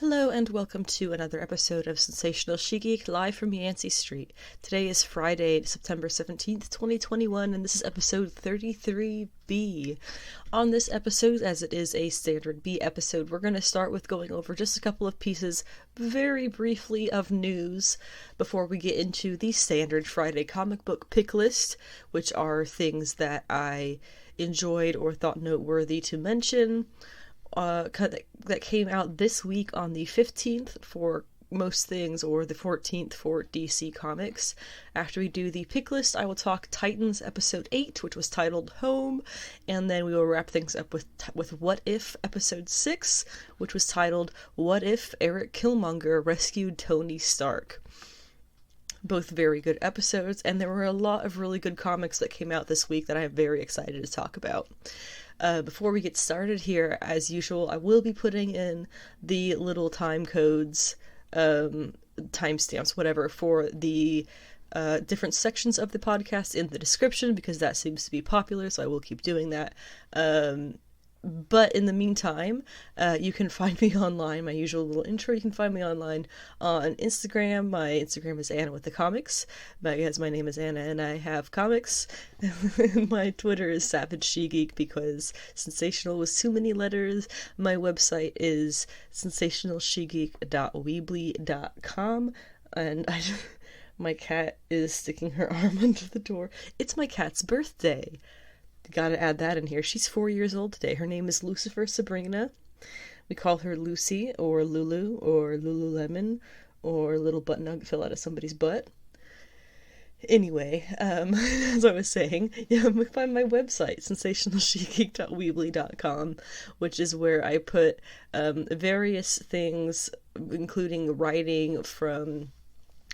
Hello and welcome to another episode of Sensational She-Geek, live from Yancey Street. Today is Friday, September 17th, 2021, and this is episode 33B. On this episode, as it is a standard B episode, we're going to start with going over just a couple of pieces, very briefly, of news before we get into the standard Friday comic book pick list, which are things that I enjoyed or thought noteworthy to mention. That came out this week on the 15th for most things, or the 14th for DC Comics. After we do the pick list, I will talk Titans episode 8, which was titled Home, and then we will wrap things up with What If episode 6, which was titled What If Eric Killmonger Rescued Tony Stark. Both very good episodes, and there were a lot of really good comics that came out this week that I am very excited to talk about. Before we get started here, as usual, I will be putting in the little time codes, timestamps, whatever, for the different sections of the podcast in the description, because that seems to be popular, so I will keep doing that. But in the meantime, you can find me online, my usual little intro, you can find me online on Instagram. My Instagram is Anna with the Comics, because my name is Anna and I have comics. My Twitter is Savage She-Geek, because sensational was too many letters. My website is sensationalshegeek.weebly.com, and my cat is sticking her arm under the door. It's my cat's birthday. Gotta add that in here. She's 4 years old today. Her name is Lucifer Sabrina. We call her Lucy, or Lulu, or Lululemon, or little butt nugget fell out of somebody's butt. Anyway, as I was saying, you can find my website, sensationalshegeek.weebly.com, which is where I put various things, including writing from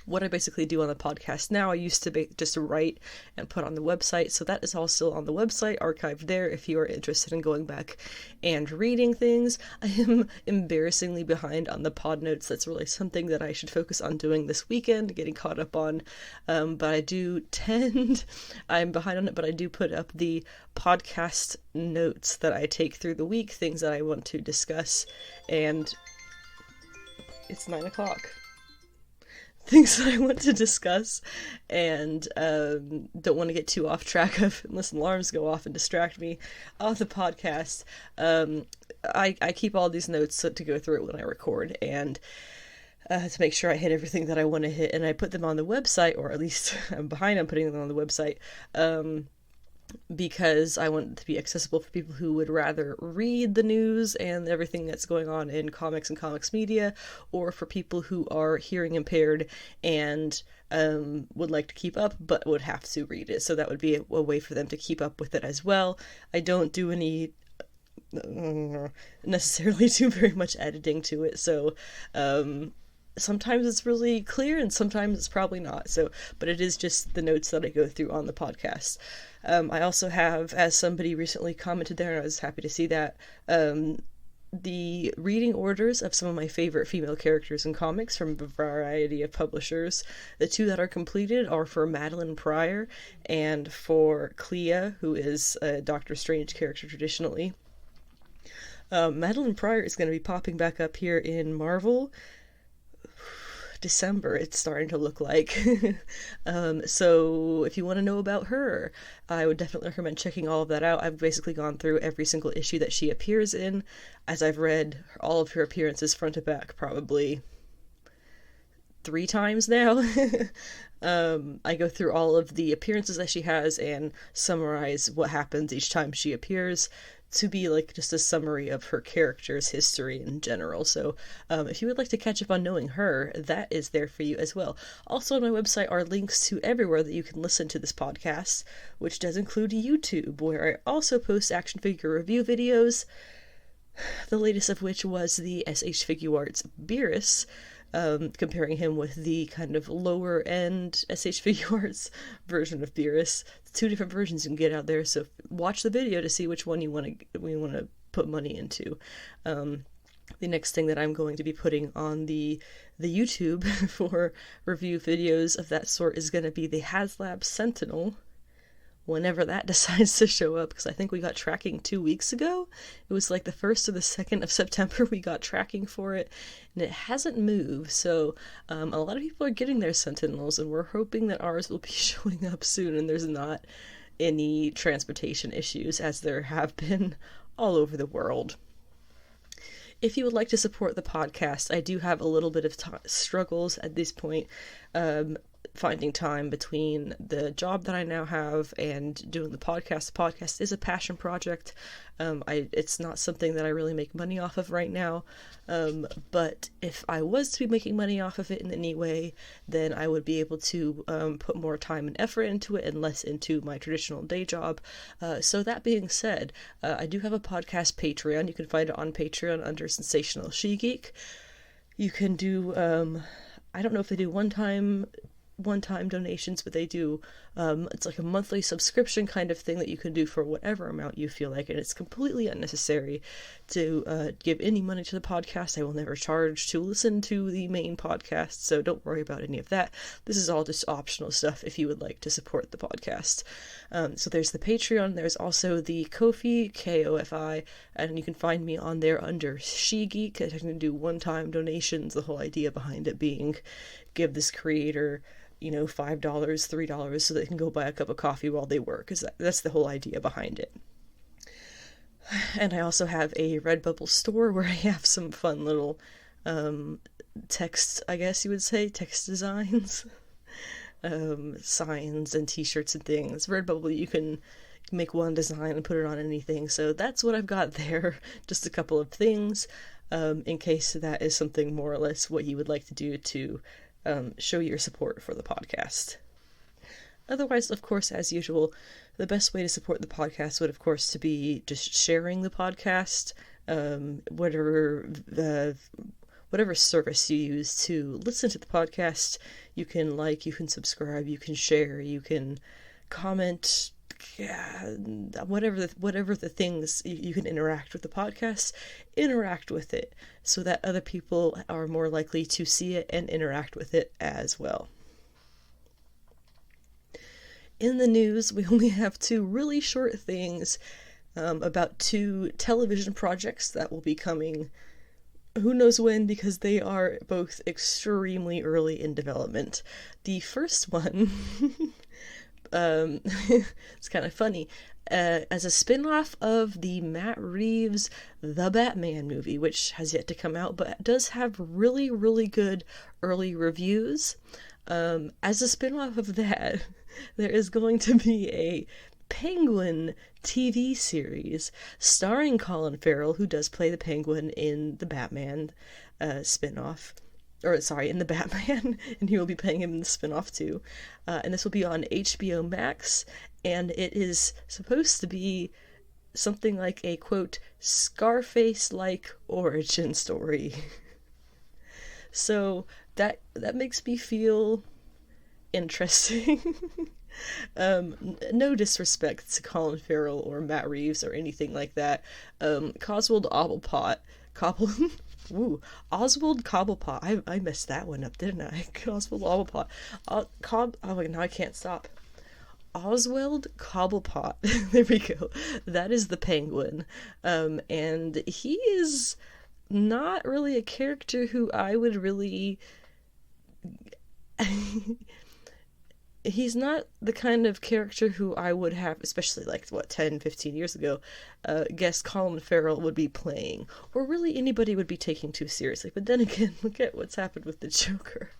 what I basically do on the podcast now. I used to just write and put on the website, so that is all still on the website, archived there if you are interested in going back and reading things. I am embarrassingly behind on the pod notes. That's really something that I should focus on doing this weekend, getting caught up on, but I'm behind on it, but I do put up the podcast notes that I take through the week, things that I want to discuss, and it's 9 o'clock. Things that I want to discuss and don't want to get too off track of unless alarms go off and distract me on the podcast. I keep all these notes to go through it when I record, and to make sure I hit everything that I want to hit, and I put them on the website, or at least I'm behind on putting them on the website, because I want it to be accessible for people who would rather read the news and everything that's going on in comics and comics media, or for people who are hearing impaired and would like to keep up but would have to read it. So that would be a way for them to keep up with it as well. I don't do any necessarily do very much editing to it, so sometimes it's really clear and sometimes it's probably not, but it is just the notes that I go through on the podcast. I also have, as somebody recently commented there, and I was happy to see that, the reading orders of some of my favorite female characters in comics from a variety of publishers. The two that are completed are for Madeline Pryor and for Clea, who is a Doctor Strange character traditionally. Madeline Pryor is going to be popping back up here in Marvel December, it's starting to look like. So if you want to know about her, I would definitely recommend checking all of that out. I've basically gone through every single issue that she appears in, as I've read all of her appearances front to back probably 3 times now. I go through all of the appearances that she has and summarize what happens each time she appears, to be like just a summary of her character's history in general. So if you would like to catch up on knowing her, that is there for you as well. Also on my website are links to everywhere that you can listen to this podcast, which does include YouTube, where I also post action figure review videos, the latest of which was the SH Figuarts Beerus, comparing him with the kind of lower end SH Figuarts version of Beerus. 2 different versions you can get out there, so watch the video to see which one you want to put money into. The next thing that I'm going to be putting on the YouTube for review videos of that sort is going to be the HasLab Sentinel, whenever that decides to show up, because I think we got tracking 2 weeks ago. It was like the 1st or the 2nd of September we got tracking for it, and it hasn't moved. So a lot of people are getting their Sentinels, and we're hoping that ours will be showing up soon and there's not any transportation issues, as there have been all over the world. If you would like to support the podcast, I do have a little bit of struggles at this point, finding time between the job that I now have and doing the podcast. The podcast is a passion project. It's not something that I really make money off of right now, but if I was to be making money off of it in any way, then I would be able to put more time and effort into it and less into my traditional day job. So that being said, I do have a podcast Patreon. You can find it on Patreon under Sensational She-Geek. You can do, I don't know if they do one-time donations, but they do, it's like a monthly subscription kind of thing that you can do for whatever amount you feel like, and it's completely unnecessary to give any money to the podcast. I will never charge to listen to the main podcast, so don't worry about any of that. This is all just optional stuff if you would like to support the podcast. So there's the Patreon, there's also the Ko-fi, K-O-F-I, and you can find me on there under She-Geek. I can do one-time donations, the whole idea behind it being give this creator, $5, $3 so they can go buy a cup of coffee while they work, because that's the whole idea behind it. And I also have a Redbubble store where I have some fun little text, I guess you would say, text designs, signs and t-shirts and things. Redbubble, you can make one design and put it on anything, so that's what I've got there. Just a couple of things, in case that is something more or less what you would like to do to show your support for the podcast. Otherwise, of course, as usual, the best way to support the podcast would, of course, to be just sharing the podcast, whatever service you use to listen to the podcast. You can like, you can subscribe, you can share, you can comment, whatever the things you can interact with the podcast, interact with it so that other people are more likely to see it and interact with it as well. In the news, we only have 2 really short things about 2 television projects that will be coming who knows when, because they are both extremely early in development. The first one it's kind of funny, as a spin-off of the Matt Reeves The Batman movie, which has yet to come out, but does have really, really good early reviews. As a spin-off of that, there is going to be a Penguin TV series starring Colin Farrell, who does play the Penguin in the Batman spin-off. In the Batman, and he will be playing him in the spin-off too. And this will be on HBO Max, and it is supposed to be something like a, quote, Scarface-like origin story. So that makes me feel interesting. No disrespect to Colin Farrell or Matt Reeves or anything like that. Oswald Cobblepot. I messed that one up, didn't I? Oswald Cobblepot. Now I can't stop. Oswald Cobblepot. There we go. That is the Penguin. And he is not really a character who I would really... He's not the kind of character who I would have, especially 10, 15 years ago, guess Colin Farrell would be playing, or really anybody would be taking too seriously. But then again, look at what's happened with the Joker.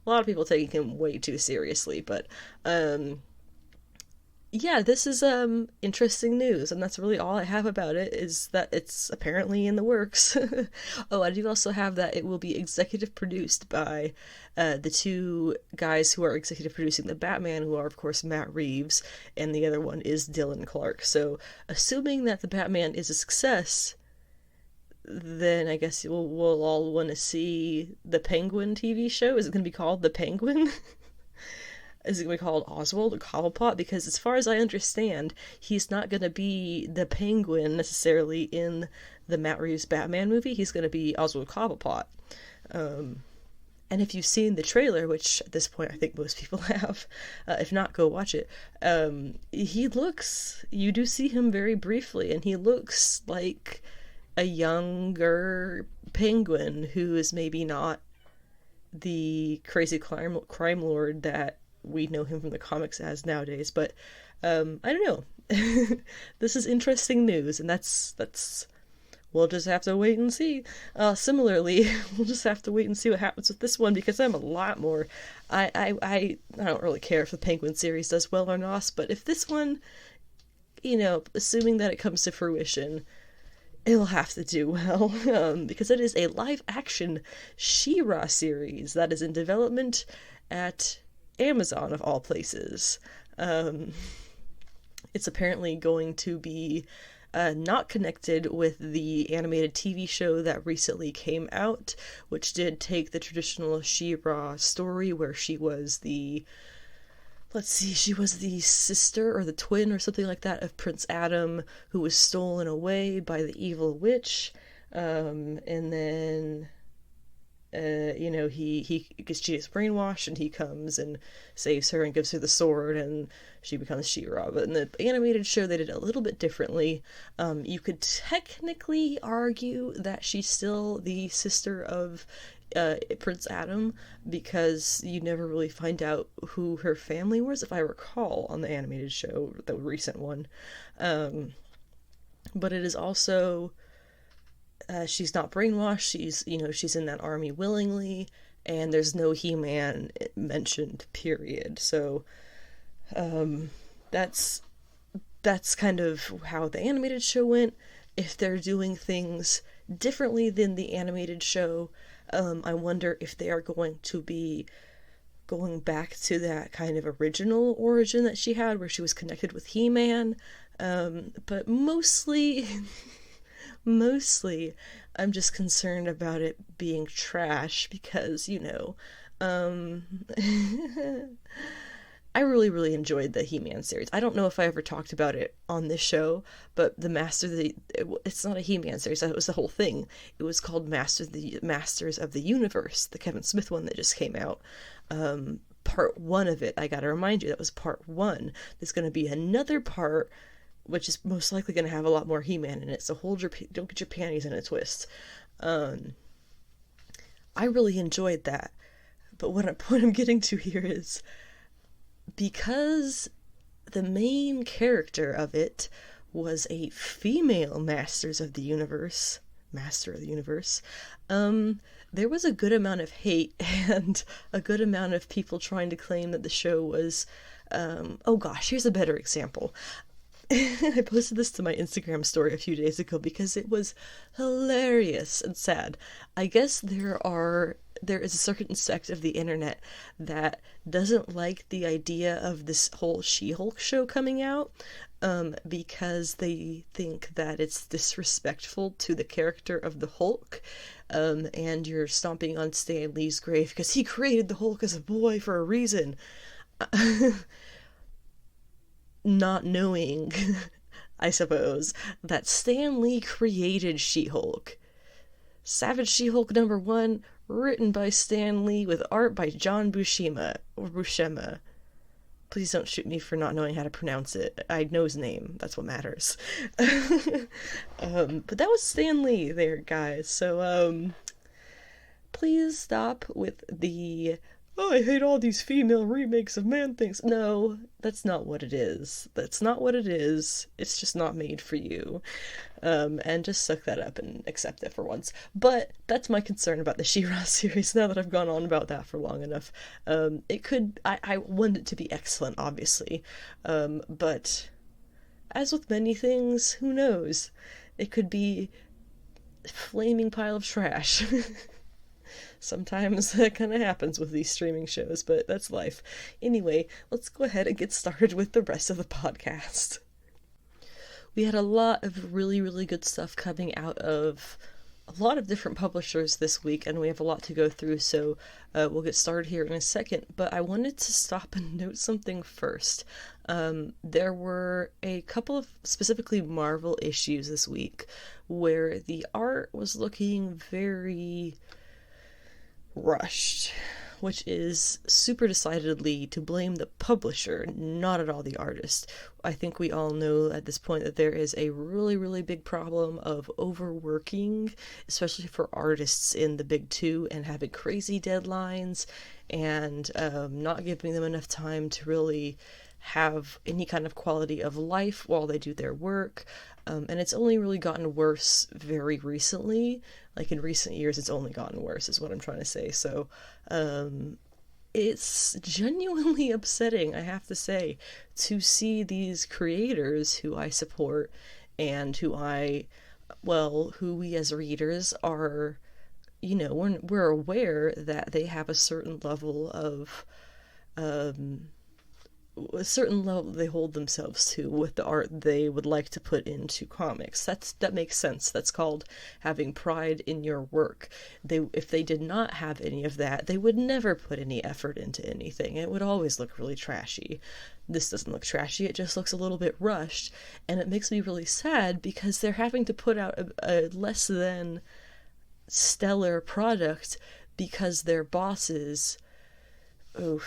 A lot of people taking him way too seriously, but yeah, this is interesting news, and that's really all I have about it, is that it's apparently in the works. Oh, I do also have that it will be executive produced by the 2 guys who are executive producing the Batman, who are, of course, Matt Reeves, and the other one is Dylan Clark. So, assuming that the Batman is a success, then I guess we'll all want to see the Penguin TV show. Is it going to be called The Penguin? Is it going to be called Oswald or Cobblepot? Because as far as I understand, he's not going to be the Penguin necessarily in the Matt Reeves Batman movie. He's going to be Oswald Cobblepot. And if you've seen the trailer, which at this point I think most people have, if not, go watch it, you do see him very briefly, and he looks like a younger Penguin who is maybe not the crazy crime lord that we know him from the comics as nowadays. But I don't know. This is interesting news, and that's we'll just have to wait and see. Similarly, we'll just have to wait and see what happens with this one, because I'm a lot more. I don't really care if the Penguin series does well or not, but if this one, assuming that it comes to fruition, it'll have to do well, because it is a live-action She-Ra series that is in development at Amazon, of all places. It's apparently going to be not connected with the animated TV show that recently came out, which did take the traditional She-Ra story where she was the sister or the twin or something like that of Prince Adam, who was stolen away by the evil witch, and then he gets, she gets brainwashed, and he comes and saves her and gives her the sword, and she becomes She-Ra. But in the animated show, they did it a little bit differently. You could technically argue that she's still the sister of Prince Adam, because you never really find out who her family was, if I recall, on the animated show, the recent one. But it is also, she's not brainwashed. She's in that army willingly, and there's no He-Man mentioned, period. So that's kind of how the animated show went. If they're doing things differently than the animated show, I wonder if they are going to be going back to that kind of original origin that she had, where she was connected with He-Man. But mostly, I'm just concerned about it being trash, because, I really, really enjoyed the He-Man series. I don't know if I ever talked about it on this show, but it's not a He-Man series. That was the whole thing. It was called Masters of the Universe, the Kevin Smith one that just came out. Part 1 of it, I gotta remind you, that was part 1. There's gonna be another part, which is most likely gonna have a lot more He-Man in it, so don't get your panties in a twist. I really enjoyed that. But what I'm getting to here is, because the main character of it was a female Master of the Universe, there was a good amount of hate and a good amount of people trying to claim that the show was, oh gosh, here's a better example. I posted this to my Instagram story a few days ago because it was hilarious and sad. I guess there is a certain sect of the internet that doesn't like the idea of this whole She-Hulk show coming out, because they think that it's disrespectful to the character of the Hulk, and you're stomping on Stan Lee's grave because he created the Hulk as a boy for a reason. Not knowing, I suppose, that Stan Lee created She-Hulk. Savage She-Hulk #1, written by Stan Lee with art by John Buscema, or Buscema. Please don't shoot me for not knowing how to pronounce it. I know his name. That's what matters. But that was Stan Lee there, guys. So, please stop with the, oh, I hate all these female remakes of Man-Things. No, that's not what it is. That's not what it is. It's just not made for you. And just suck that up and accept it for once. But that's my concern about the She-Ra series, now that I've gone on about that for long enough. I want it to be excellent, obviously. But as with many things, who knows? It could be a flaming pile of trash. Sometimes that kind of happens with these streaming shows, but that's life. Anyway, let's go ahead and get started with the rest of the podcast. We had a lot of really, really good stuff coming out of a lot of different publishers this week, and we have a lot to go through, so we'll get started here in a second. But I wanted to stop and note something first. There were a couple of specifically Marvel issues this week where the art was looking very rushed, which is super decidedly to blame the publisher, not at all the artist. I think we all know at this point that there is a really, really big problem of overworking, especially for artists in the big two, and having crazy deadlines and not giving them enough time to really have any kind of quality of life while they do their work. And it's only really gotten worse very recently. Like in recent years, it's only gotten worse, is what I'm trying to say. So it's genuinely upsetting, I have to say, to see these creators who I support and who we as readers are, we're aware that they have a certain level they hold themselves to with the art they would like to put into comics. That makes sense. That's called having pride in your work. If they did not have any of that, they would never put any effort into anything. It would always look really trashy. This doesn't look trashy, it just looks a little bit rushed, and it makes me really sad because they're having to put out a less than stellar product because their bosses,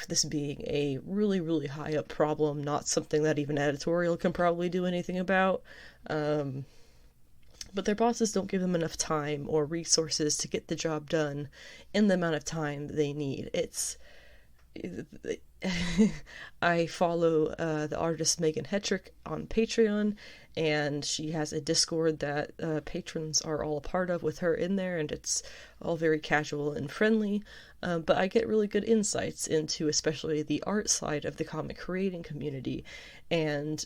this being a really, really high up problem, not something that even editorial can probably do anything about. But their bosses don't give them enough time or resources to get the job done in the amount of time they need. I follow the artist Megan Hetrick on Patreon, and she has a Discord that patrons are all a part of with her in there, and it's all very casual and friendly. But I get really good insights into especially the art side of the comic creating community, and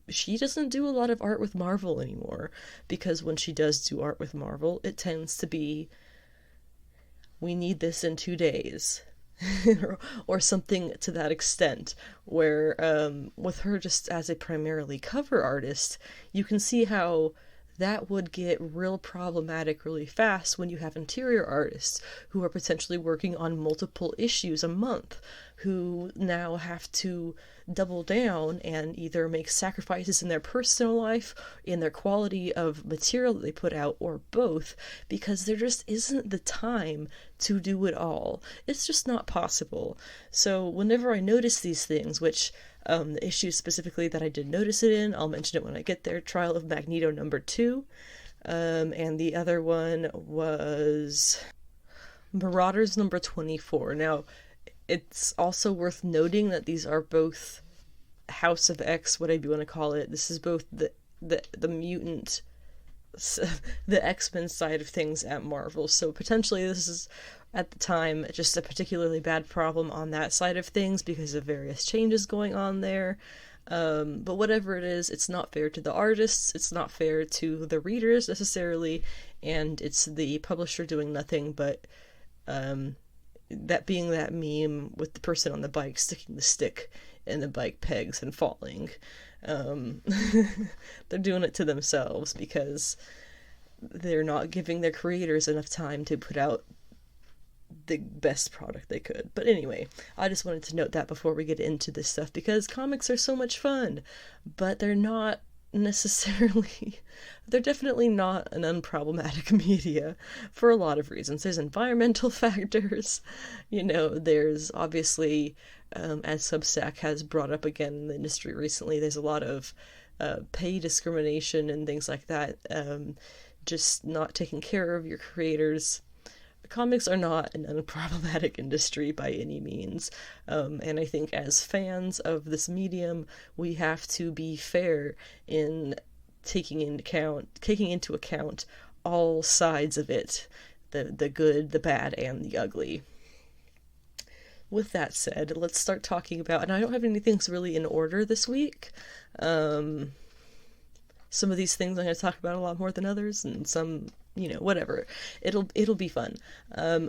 she doesn't do a lot of art with Marvel anymore, because when she does do art with Marvel, it tends to be, we need this in 2 days. or something to that extent, where with her just as a primarily cover artist, you can see how that would get real problematic really fast when you have interior artists who are potentially working on multiple issues a month, who now have to double down and either make sacrifices in their personal life, in their quality of material that they put out, or both, because there just isn't the time to do it all. It's just not possible. So whenever I notice these things, which the issue specifically that I did notice it in, I'll mention it when I get there, Trial of Magneto #2, and the other one was Marauders #24. Now, it's also worth noting that these are both House of X, whatever you want to call it. This is both the mutant, the X-Men side of things at Marvel. So potentially this is, at the time, just a particularly bad problem on that side of things because of various changes going on there. But whatever it is, it's not fair to the artists, it's not fair to the readers necessarily, and it's the publisher doing nothing but that being that meme with the person on the bike sticking the stick in the bike pegs and falling. They're doing it to themselves because they're not giving their creators enough time to put out the best product they could. But anyway, I just wanted to note that before we get into this stuff, because comics are so much fun, but they're not necessarily, they're definitely not an unproblematic media for a lot of reasons. There's environmental factors, there's obviously, as Substack has brought up again in the industry recently, there's a lot of pay discrimination and things like that, just not taking care of your creators. Comics are not an unproblematic industry by any means, and I think as fans of this medium, we have to be fair in taking into account all sides of it, the good, the bad, and the ugly. With that said, let's start talking about, and I don't have anything really in order this week. Some of these things I'm going to talk about a lot more than others, and some, whatever. It'll be fun.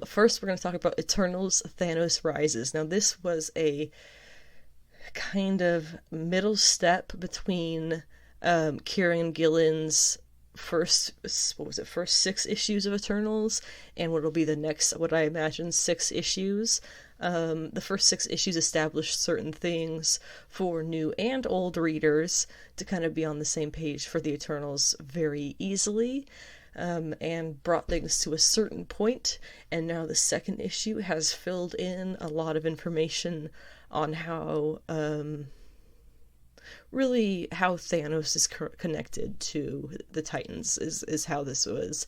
First, we're going to talk about Eternals Thanos Rises. Now, this was a kind of middle step between Kieran Gillen's first 6 issues of Eternals and what'll be the next, what I imagine, 6 issues. The first 6 issues established certain things for new and old readers to kind of be on the same page for the Eternals very easily. and brought things to a certain point, and now the second issue has filled in a lot of information on how really how Thanos is connected to the Titans is how this was,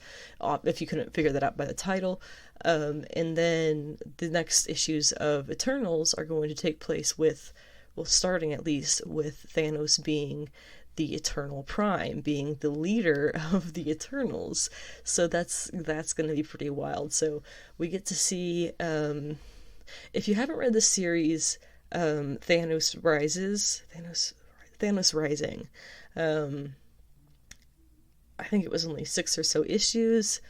if you couldn't figure that out by the title. And then the next issues of Eternals are going to take place with, well, starting at least with Thanos being the Eternal Prime, being the leader of the Eternals. So that's going to be pretty wild. So we get to see, if you haven't read the series, Thanos Rising. I think it was only 6 or so issues.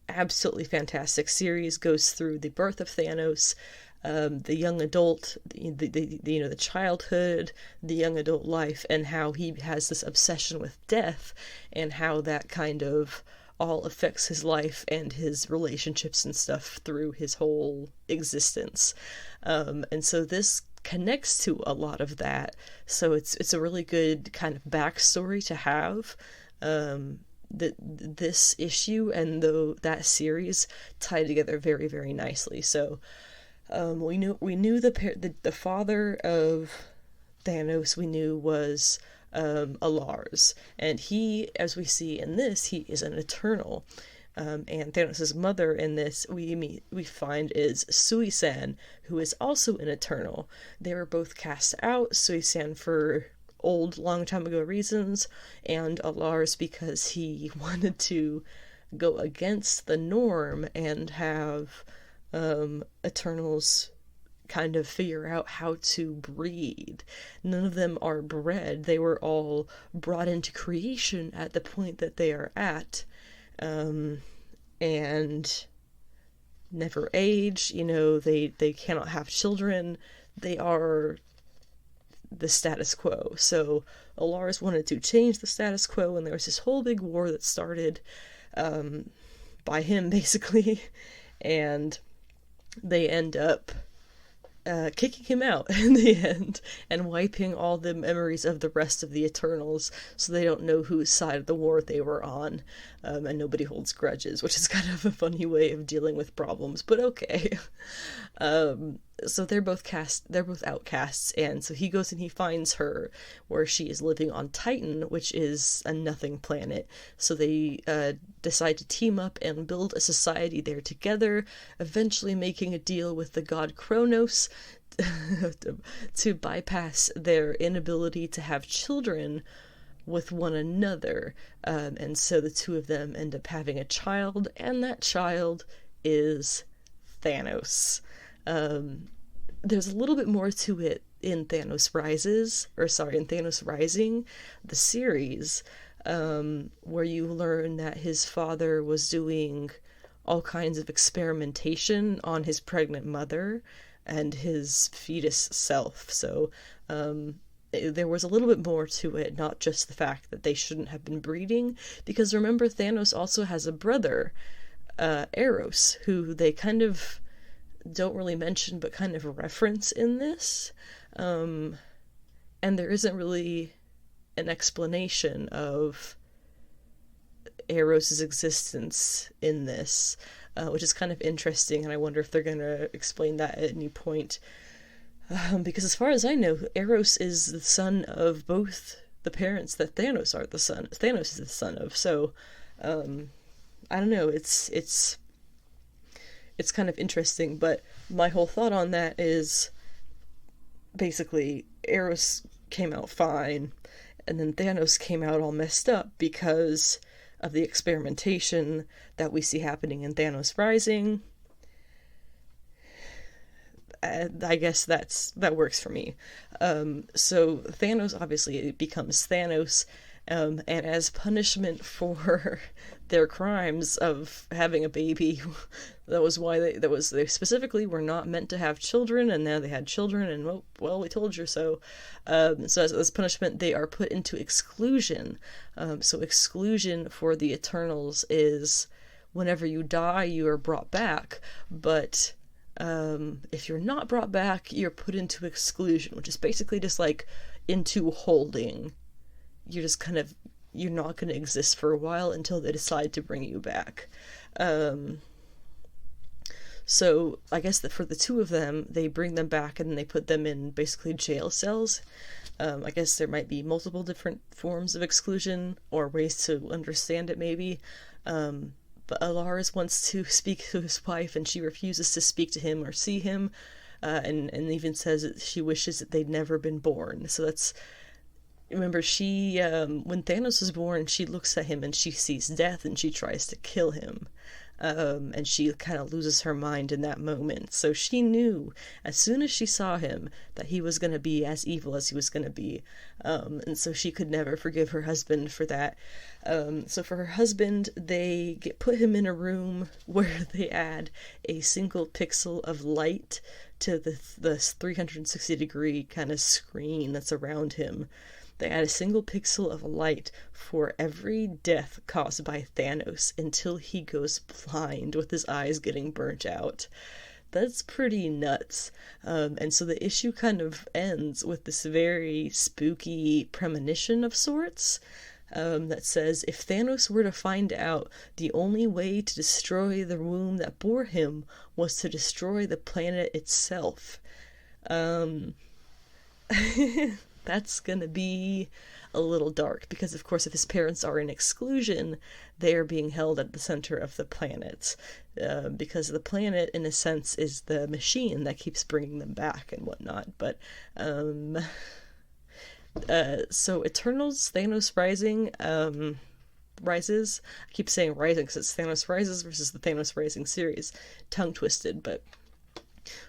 Absolutely fantastic series. Goes through the birth of Thanos, the young adult, the childhood, the young adult life, and how he has this obsession with death, and how that kind of all affects his life and his relationships and stuff through his whole existence. And so this connects to a lot of that. So it's a really good kind of backstory to have. This issue and that series tied together very, very nicely. So we knew the father of Thanos, we knew, was Lars, and he, as we see in this, he is an Eternal. And Thanos' mother in this we find is Sui-san, who is also an Eternal. They were both cast out, Sui-san for long time ago reasons, and Lars because he wanted to go against the norm and have Eternals kind of figure out how to breed. None of them are bred. They were all brought into creation at the point that they are at. And never age, they cannot have children. They are the status quo. So Lars wanted to change the status quo, and there was this whole big war that started by him, basically, and they end up kicking him out in the end and wiping all the memories of the rest of the Eternals, so they don't know whose side of the war they were on, and nobody holds grudges, which is kind of a funny way of dealing with problems, but okay. So they're both outcasts, and so he goes and he finds her where she is living on Titan, which is a nothing planet. So they decide to team up and build a society there together, eventually making a deal with the god Kronos to bypass their inability to have children with one another. And so the two of them end up having a child, and that child is Thanos. There's a little bit more to it in Thanos Rising, the series, where you learn that his father was doing all kinds of experimentation on his pregnant mother and his fetus self. So there was a little bit more to it, not just the fact that they shouldn't have been breeding, because remember, Thanos also has a brother, Eros, who they kind of don't really mention but kind of reference in this, and there isn't really an explanation of Eros' existence in this, which is kind of interesting, and I wonder if they're going to explain that at any point, because as far as I know, Eros is the son of both the parents that Thanos is the son of. So I don't know, it's kind of interesting, but my whole thought on that is basically Eros came out fine, and then Thanos came out all messed up because of the experimentation that we see happening in Thanos Rising. I guess that works for me. So Thanos obviously becomes Thanos, and as punishment for their crimes of having a baby, that was why they specifically were not meant to have children, and now they had children, and well, we told you so. So as punishment, they are put into exclusion. So exclusion for the Eternals is whenever you die, you are brought back, but if you're not brought back, you're put into exclusion, which is basically just like into holding. You're just kind of you're not going to exist for a while until they decide to bring you back. So I guess that for the two of them, they bring them back and they put them in basically jail cells. I guess there might be multiple different forms of exclusion or ways to understand it, maybe. But Alaris wants to speak to his wife, and she refuses to speak to him or see him, and even says that she wishes that they'd never been born. So that's... Remember, she, when Thanos was born, she looks at him and she sees death and she tries to kill him. And she kind of loses her mind in that moment. So she knew, as soon as she saw him, that he was going to be as evil as he was going to be. And so she could never forgive her husband for that. So for her husband, they put him in a room where they add a single pixel of light to the 360-degree kind of screen that's around him. They add a single pixel of light for every death caused by Thanos until he goes blind with his eyes getting burnt out. That's pretty nuts. And so the issue kind of ends with this very spooky premonition of sorts, that says if Thanos were to find out the only way to destroy the womb that bore him was to destroy the planet itself. That's gonna be a little dark, because of course if his parents are in exclusion, they are being held at the center of the planet, because the planet in a sense is the machine that keeps bringing them back and whatnot. But so Eternals Thanos Rises, I keep saying Rising because it's Thanos Rises versus the Thanos Rising series, tongue twisted, but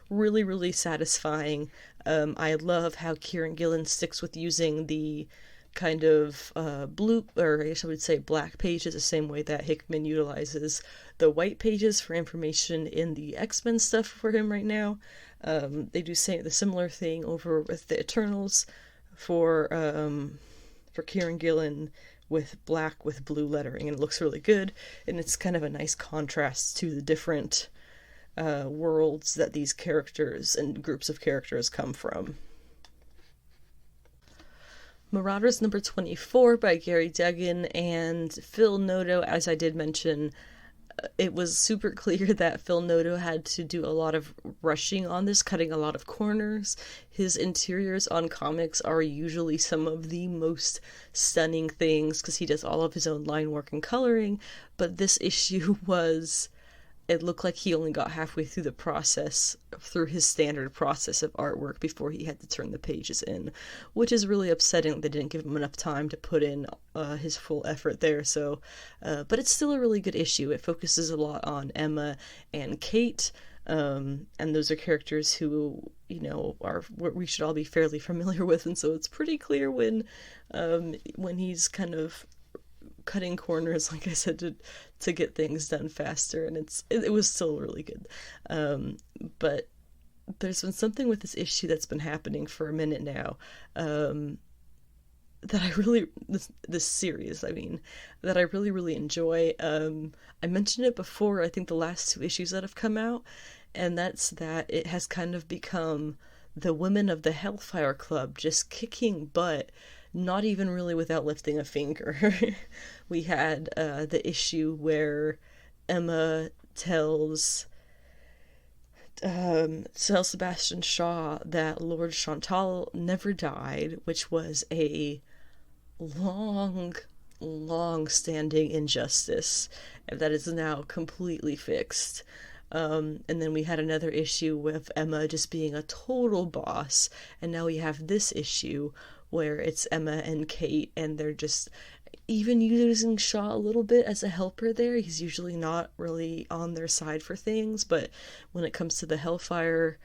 really, really satisfying. I love how Kieran Gillen sticks with using the kind of blue, or I guess I would say black pages, the same way that Hickman utilizes the white pages for information in the X-Men stuff for him right now. They do the similar thing over with the Eternals for Kieran Gillen, with black with blue lettering, and it looks really good, and it's kind of a nice contrast to the different worlds that these characters and groups of characters come from. Marauders number 24 by Gary Duggan and Phil Noto. As I did mention, it was super clear that Phil Noto had to do a lot of rushing on this, cutting a lot of corners. His interiors on comics are usually some of the most stunning things because he does all of his own line work and coloring, but this issue it looked like he only got halfway through the process, through his standard process of artwork, before he had to turn the pages in, which is really upsetting. They didn't give him enough time to put in his full effort there. So, but it's still a really good issue. It focuses a lot on Emma and Kate, and those are characters who, we should all be fairly familiar with, and so it's pretty clear when he's kind of cutting corners, like I said, to get things done faster, and it was still really good. But there's been something with this issue that's been happening for a minute now, that I really, this series, that I really, really enjoy. I mentioned it before, I think the last two issues that have come out, and that's that it has kind of become the women of the Hellfire Club just kicking butt, not even really without lifting a finger. We had the issue where Emma tells Sebastian Shaw that Lord Chantal never died, which was a long-standing injustice that is now completely fixed. And then we had another issue with Emma just being a total boss, and now we have this issue where it's Emma and Kate, and they're just even using Shaw a little bit as a helper there. He's usually not really on their side for things, but when it comes to the Hellfire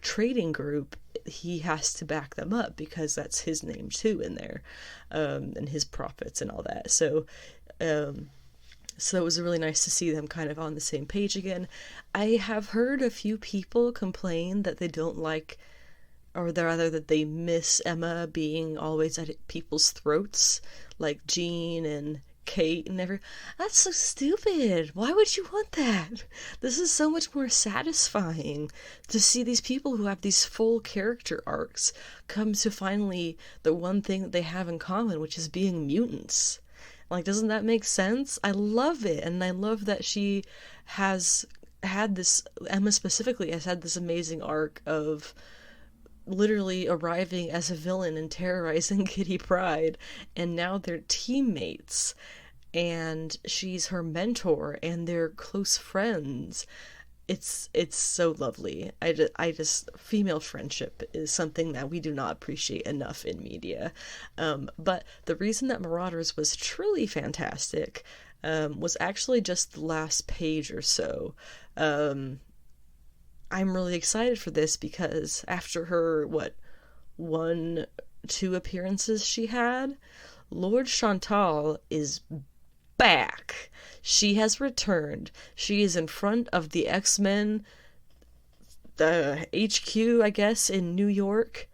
trading group, he has to back them up because that's his name too in there, and his profits and all that. So it was really nice to see them kind of on the same page again. I have heard a few people complain that they don't like, or rather that they miss Emma being always at people's throats, like Jean and Kate and that's so stupid. Why would you want that? This is so much more satisfying to see these people who have these full character arcs come to finally the one thing that they have in common, which is being mutants. Like, doesn't that make sense? I love it, and I love that she has had this, Emma specifically has had this amazing arc of literally arriving as a villain and terrorizing Kitty Pryde, and now they're teammates, and she's her mentor, and they're close friends. It's so lovely. I just female friendship is something that we do not appreciate enough in media. But the reason that Marauders was truly fantastic was actually just the last page or so. I'm really excited for this because after her, 1-2 appearances she had, Lord Chantal is back. She has returned. She is in front of the X-Men, the HQ, I guess, in New York,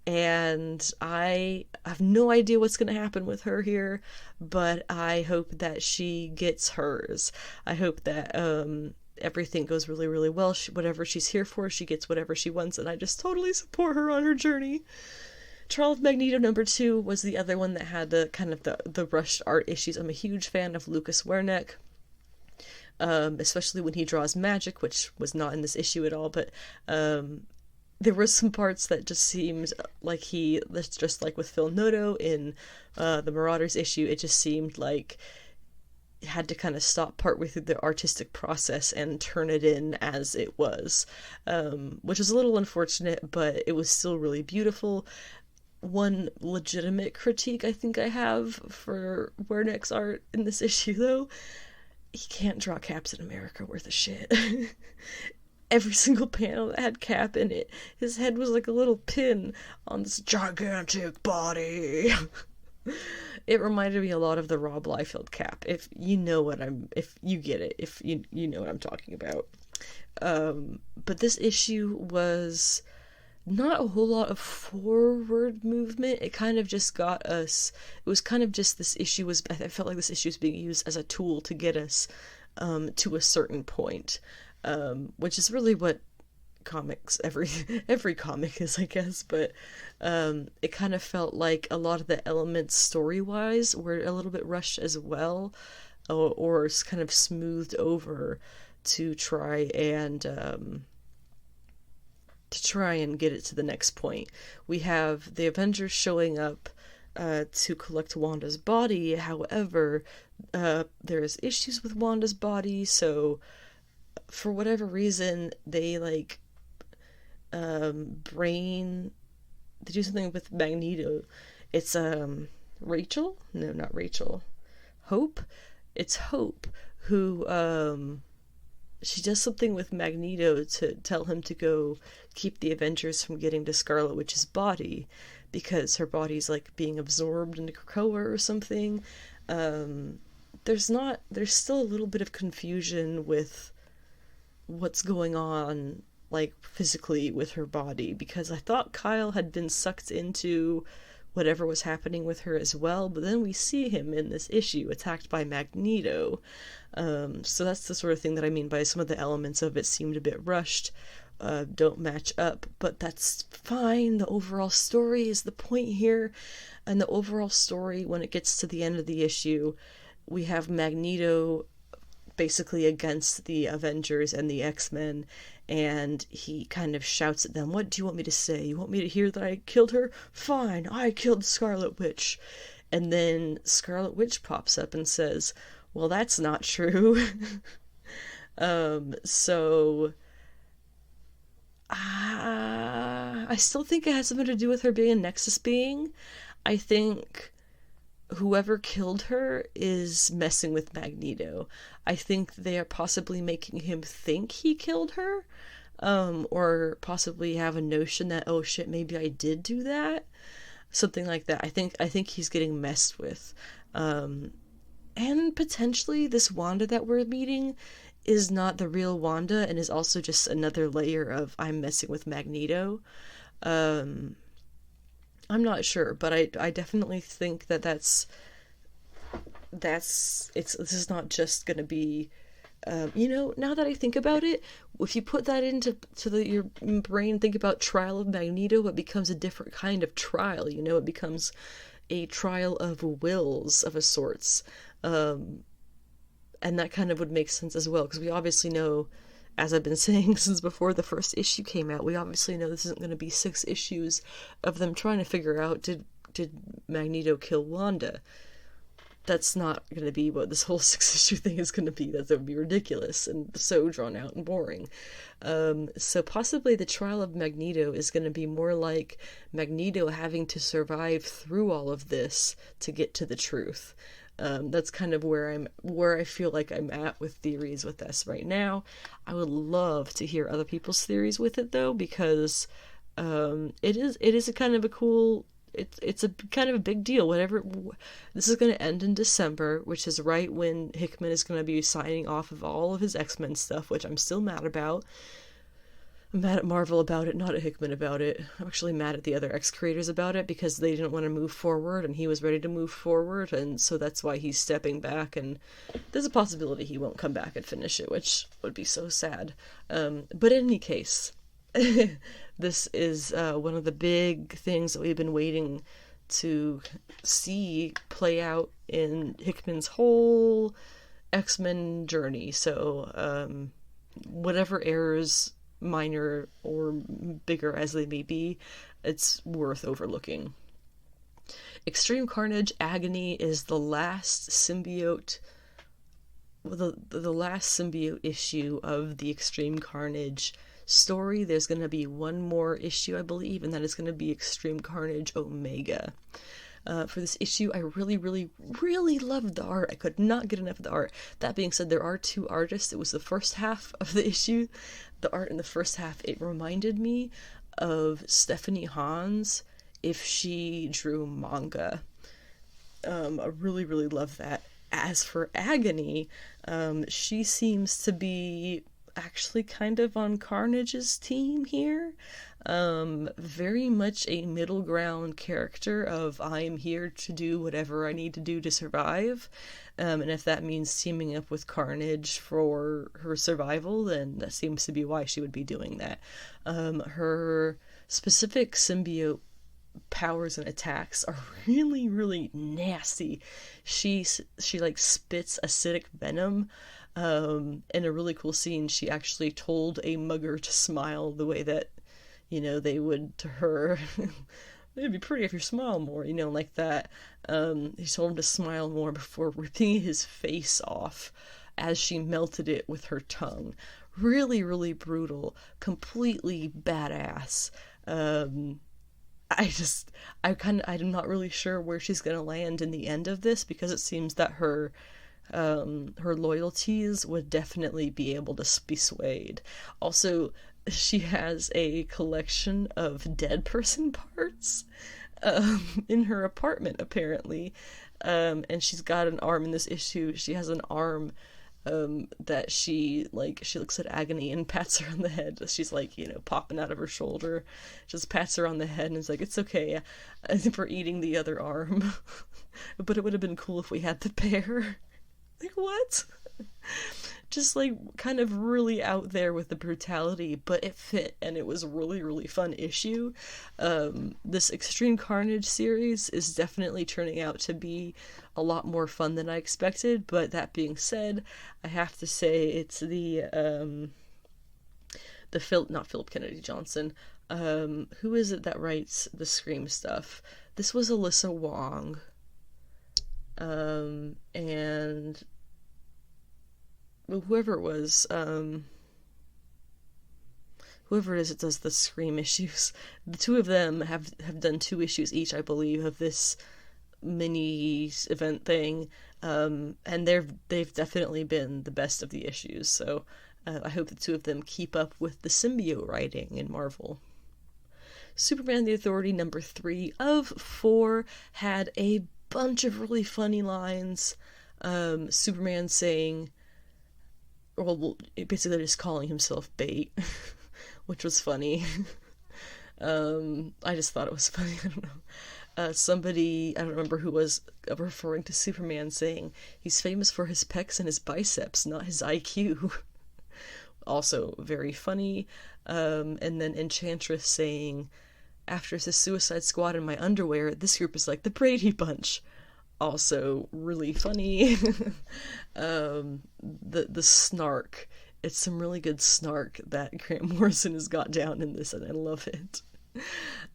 and I have no idea what's going to happen with her here, but I hope that she gets hers. I hope that everything goes really, really well. Whatever she's here for, she gets whatever she wants, and I just totally support her on her journey. Trial of Magneto #2 was the other one that had the kind of the rushed art issues. I'm a huge fan of Lucas Werneck, especially when he draws magic, which was not in this issue at all, but there were some parts that just seemed like just like with Phil Noto in the Marauders issue, it just seemed like it had to kind of stop partway through the artistic process and turn it in as it was, which is a little unfortunate, but it was still really beautiful. One legitimate critique I think I have for Werneck's art in this issue, though, he can't draw Captain America worth a shit. Every single panel that had Cap in it, his head was like a little pin on this gigantic body. It reminded me a lot of the Rob Liefeld Cap, if you get it, if you know what I'm talking about. But this issue was not a whole lot of forward movement. It kind of just got us, it was kind of just I felt like this issue was being used as a tool to get us to a certain point, which is really what comics, every comic is, I guess, but it kind of felt like a lot of the elements story-wise were a little bit rushed as well, or kind of smoothed over to try and get it to the next point. We have the Avengers showing up to collect Wanda's body. However, there's issues with Wanda's body, so for whatever reason, they they do something with Magneto. It's Rachel? No, not Rachel. Hope? It's Hope who she does something with Magneto to tell him to go keep the Avengers from getting to Scarlet Witch's body, because her body's being absorbed into Krakoa or something. There's still a little bit of confusion with what's going on physically with her body, because I thought Kyle had been sucked into whatever was happening with her as well, but then we see him in this issue attacked by Magneto. So that's the sort of thing that I mean by some of the elements of it seemed a bit rushed, don't match up, but that's fine. The overall story is the point here, and the overall story, when it gets to the end of the issue, we have Magneto basically against the Avengers and the X-Men, and he kind of shouts at them, "What do you want me to say? You want me to hear that I killed her? Fine, I killed Scarlet Witch." And then Scarlet Witch pops up and says, "Well, that's not true." So I still think it has something to do with her being a Nexus being. I think whoever killed her is messing with Magneto. I think they are possibly making him think he killed her, or possibly have a notion that, oh shit, maybe I did do that, something like that. I think he's getting messed with, and potentially this Wanda that we're meeting is not the real Wanda, and is also just another layer of I'm messing with Magneto. I'm not sure, but I definitely think that that's this is not just gonna be, now that I think about it, if you put that into your brain, think about Trial of Magneto, it becomes a different kind of trial. It becomes a trial of wills of a sorts, and that kind of would make sense as well, because we obviously know, as I've been saying since before the first issue came out, we obviously know this isn't going to be 6 issues of them trying to figure out, did Magneto kill Wanda? That's not going to be what this whole 6-issue thing is going to be. That would be ridiculous and so drawn out and boring. So possibly the trial of Magneto is going to be more like Magneto having to survive through all of this to get to the truth. That's kind of where I feel like I'm at with theories with this right now. I would love to hear other people's theories with it, though, because it is a kind of a cool. It's a kind of a big deal. Whatever, this is going to end in December, which is right when Hickman is going to be signing off of all of his X-Men stuff, which I'm still mad about. I'm mad at Marvel about it, not at Hickman about it. I'm actually mad at the other X-creators about it, because they didn't want to move forward, and he was ready to move forward, and so that's why he's stepping back, and there's a possibility he won't come back and finish it, which would be so sad. But in any case, this is one of the big things that we've been waiting to see play out in Hickman's whole X-Men journey. So whatever errors, minor or bigger as they may be, it's worth overlooking. Extreme Carnage Agony is the last symbiote, the last symbiote issue of the Extreme Carnage story. There's going to be one more issue, I believe, and that is going to be Extreme Carnage Omega. For this issue, I really, really, really loved the art. I could not get enough of the art. That being said, there are 2 artists. It was the first half of the issue. The art in the first half, it reminded me of Stephanie Hans if she drew manga. I really, really love that. As for Agony, she seems to be actually kind of on Carnage's team here. Very much a middle ground character of I'm here to do whatever I need to do to survive. And if that means teaming up with Carnage for her survival, then that seems to be why she would be doing that. Her specific symbiote powers and attacks are really, really nasty. She like spits acidic venom. In a really cool scene, she actually told a mugger to smile the way that, they would to her. It'd be pretty if you smile more, like that. He told him to smile more before ripping his face off as she melted it with her tongue. Really, really brutal. Completely badass. I'm not really sure where she's gonna land in the end of this, because it seems that her loyalties would definitely be able to be swayed. Also, she has a collection of dead person parts in her apartment, apparently. And she's got an arm in this issue. She has an arm that she looks at Agony and pats her on the head. She's popping out of her shoulder. Just pats her on the head and is like, it's okay, I think we're eating the other arm. But it would have been cool if we had the pair. What? Just kind of really out there with the brutality, but it fit, and it was a really, really fun issue. This Extreme Carnage series is definitely turning out to be a lot more fun than I expected, but that being said, I have to say it's not Philip Kennedy Johnson. Who is it that writes the Scream stuff? This was Alyssa Wong. And whoever it was, whoever it is that does the Scream issues, the 2 of them have done 2 issues each, I believe, of this mini event thing, and they've definitely been the best of the issues, so I hope the 2 of them keep up with the symbiote writing in Marvel. Superman the Authority number 3 of 4 had a bunch of really funny lines. Superman saying, basically just calling himself bait, which was funny. I just thought it was funny. I don't somebody, I don't remember who was referring to Superman, saying he's famous for his pecs and his biceps, not his IQ. Also very funny. And then Enchantress saying, after the Suicide Squad in my underwear, this group is like the Brady Bunch. Also really funny. The snark. It's some really good snark that Grant Morrison has got down in this, and I love it.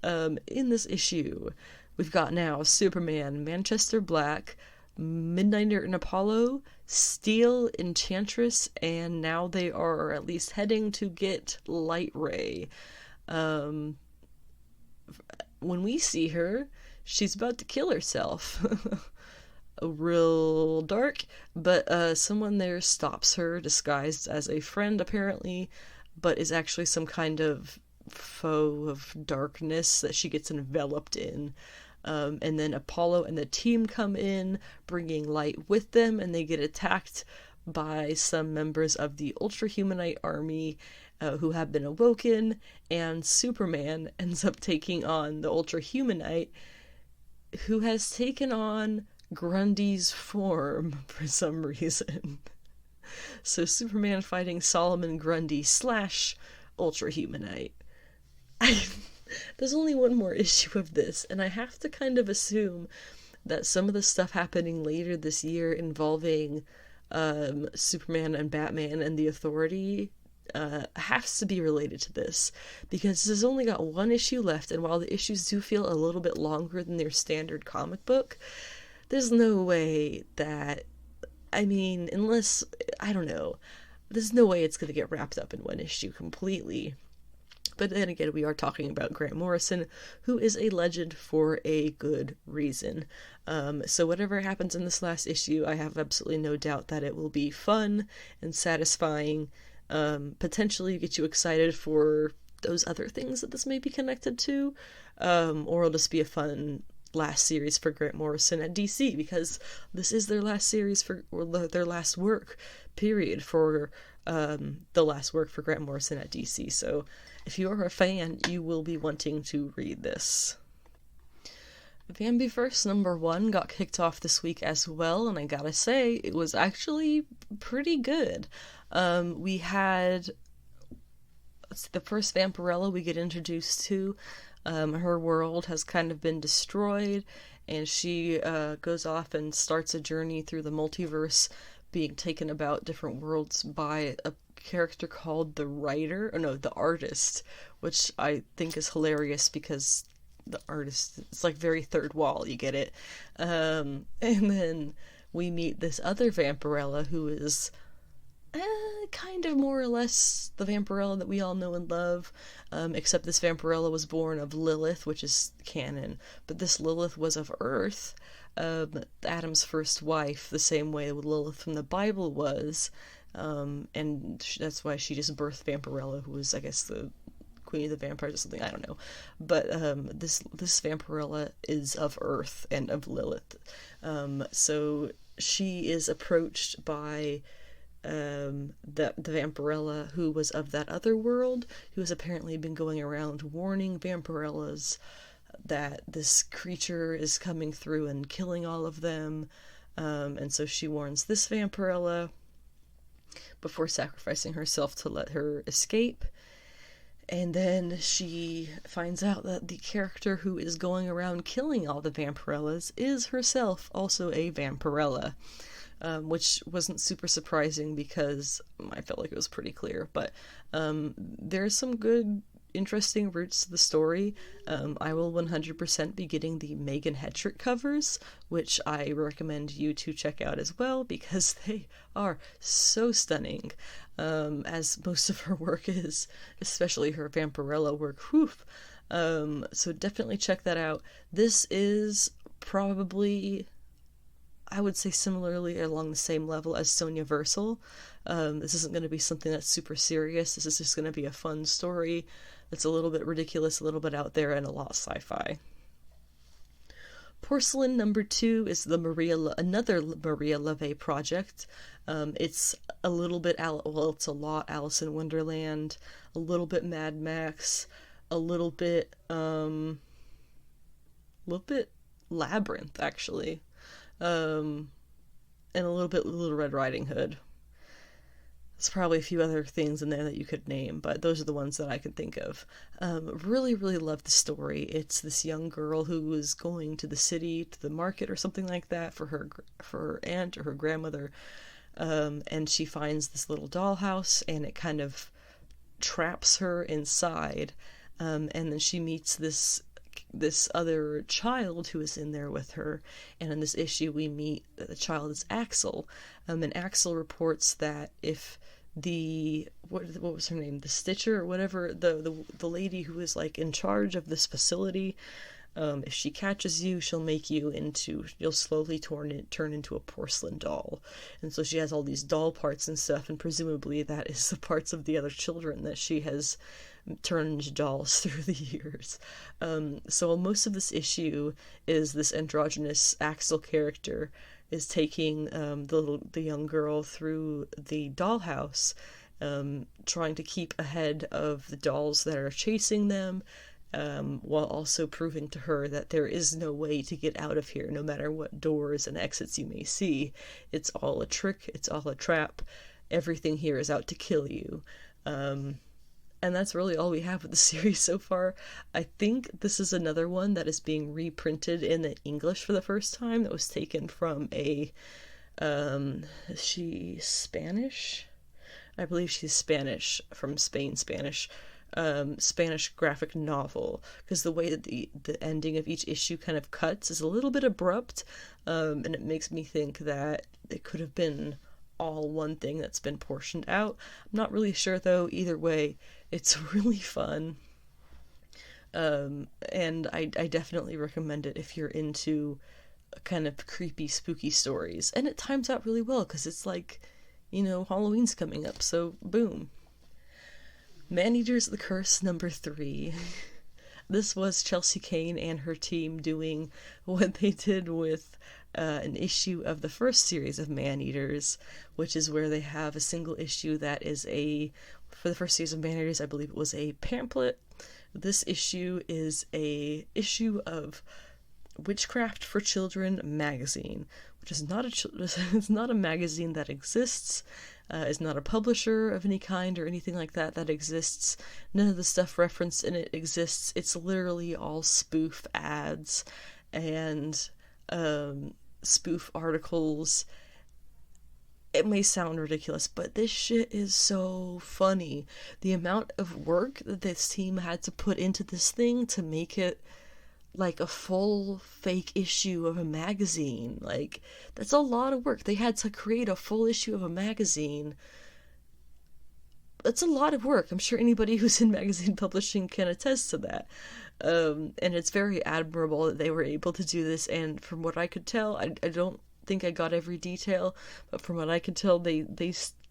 In this issue, we've got now Superman, Manchester Black, Midnighter and Apollo, Steel, Enchantress, and now they are at least heading to get Light Ray. When we see her, she's about to kill herself. Real dark, but someone there stops her, disguised as a friend apparently, but is actually some kind of foe of darkness that she gets enveloped in. And then Apollo and the team come in, bringing light with them, and they get attacked by some members of the Ultrahumanite army who have been awoken, and Superman ends up taking on the Ultrahumanite, who has taken on Grundy's form for some reason. So Superman fighting Solomon Grundy / Ultrahumanite. There's only one more issue of this, and I have to kind of assume that some of the stuff happening later this year involving Superman and Batman and the Authority has to be related to this, because this has only got one issue left, and while the issues do feel a little bit longer than their standard comic book, there's no way that, I mean, unless, I don't know, there's no way it's going to get wrapped up in one issue completely. But then again, we are talking about Grant Morrison, who is a legend for a good reason. So whatever happens in this last issue, I have absolutely no doubt that it will be fun and satisfying, potentially get you excited for those other things that this may be connected to, or it'll just be a fun last series for Grant Morrison at DC, because this is their last series or their last work, period, for the last work for Grant Morrison at DC. So if you are a fan, you will be wanting to read this. Bambiverse #1 got kicked off this week as well, and I gotta say, it was actually pretty good. We had the first Vampirella we get introduced to. Her world has kind of been destroyed, and she goes off and starts a journey through the multiverse, being taken about different worlds by a character called the artist, which I think is hilarious because the artist, it's like very third wall, you get it. And then we meet this other Vampirella who is kind of more or less the Vampirella that we all know and love, except this Vampirella was born of Lilith, which is canon, but this Lilith was of Earth, Adam's first wife, the same way Lilith from the Bible was, and that's why she just birthed Vampirella, who was, I guess, the Queen of the Vampires or something, I don't know, but this Vampirella is of Earth and of Lilith, so she is approached by the Vampirella who was of that other world, who has apparently been going around warning Vampirellas that this creature is coming through and killing all of them, and so she warns this Vampirella before sacrificing herself to let her escape. And then she finds out that the character who is going around killing all the Vampirellas is herself also a Vampirella. Which wasn't super surprising because I felt like it was pretty clear, but there's some good, interesting roots to the story. I will 100% be getting the Megan Hetrick covers, which I recommend you to check out as well, because they are so stunning, as most of her work is, especially her Vampirella work. Whew. So definitely check that out. This is probably, I would say, similarly along the same level as Sonya Versal. This isn't going to be something that's super serious. This is just going to be a fun story that's a little bit ridiculous, a little bit out there, and a lot of sci-fi. Porcelain #2 is another Maria LeVay project. It's a little bit, it's a lot Alice in Wonderland, a little bit Mad Max, a little bit little bit Labyrinth, actually. And a little bit Little Red Riding Hood. There's probably a few other things in there that you could name, but those are the ones that I can think of. Really, really love the story. It's this young girl who is going to the city, to the market or something like that for her aunt or her grandmother, and she finds this little dollhouse, and it kind of traps her inside, and then she meets this other child who is in there with her, and in this issue we meet that the child is Axel, and Axel reports that if what was her name, the Stitcher or whatever, the lady who is like in charge of this facility, if she catches you, you'll slowly turn into a porcelain doll. And so she has all these doll parts and stuff, and presumably that is the parts of the other children that she has turned into dolls through the years. So most of this issue is this androgynous Axel character is taking the young girl through the dollhouse, trying to keep ahead of the dolls that are chasing them, while also proving to her that there is no way to get out of here, no matter what doors and exits you may see. It's all a trick, it's all a trap, everything here is out to kill you. And that's really all we have with the series so far. I think this is another one that is being reprinted in the English for the first time, that was taken from is she Spanish? I believe she's Spanish, from Spain, Spanish graphic novel, because the way that the ending of each issue kind of cuts is a little bit abrupt, and it makes me think that it could have been all one thing that's been portioned out. I'm not really sure though. Either way, it's really fun, and I definitely recommend it if you're into kind of creepy, spooky stories. And it times out really well because it's like, Halloween's coming up, so boom. Maneater's the Curse number 3. This was Chelsea Cain and her team doing what they did with an issue of the first series of Maneaters, which is where they have a single issue that is for the first series of Maneaters, I believe it was a pamphlet. This issue is a issue of Witchcraft for Children magazine, which is it's not a magazine that exists, is not a publisher of any kind or anything like that exists. None of the stuff referenced in it exists. It's literally all spoof ads and spoof articles. It may sound ridiculous, but this shit is so funny. The amount of work that this team had to put into this thing to make it like a full fake issue of a magazine. Like, that's a lot of work. They had to create a full issue of a magazine. That's a lot of work. I'm sure anybody who's in magazine publishing can attest to that. And it's very admirable that they were able to do this. And from what I could tell, I don't think I got every detail, but from what I could tell, they stick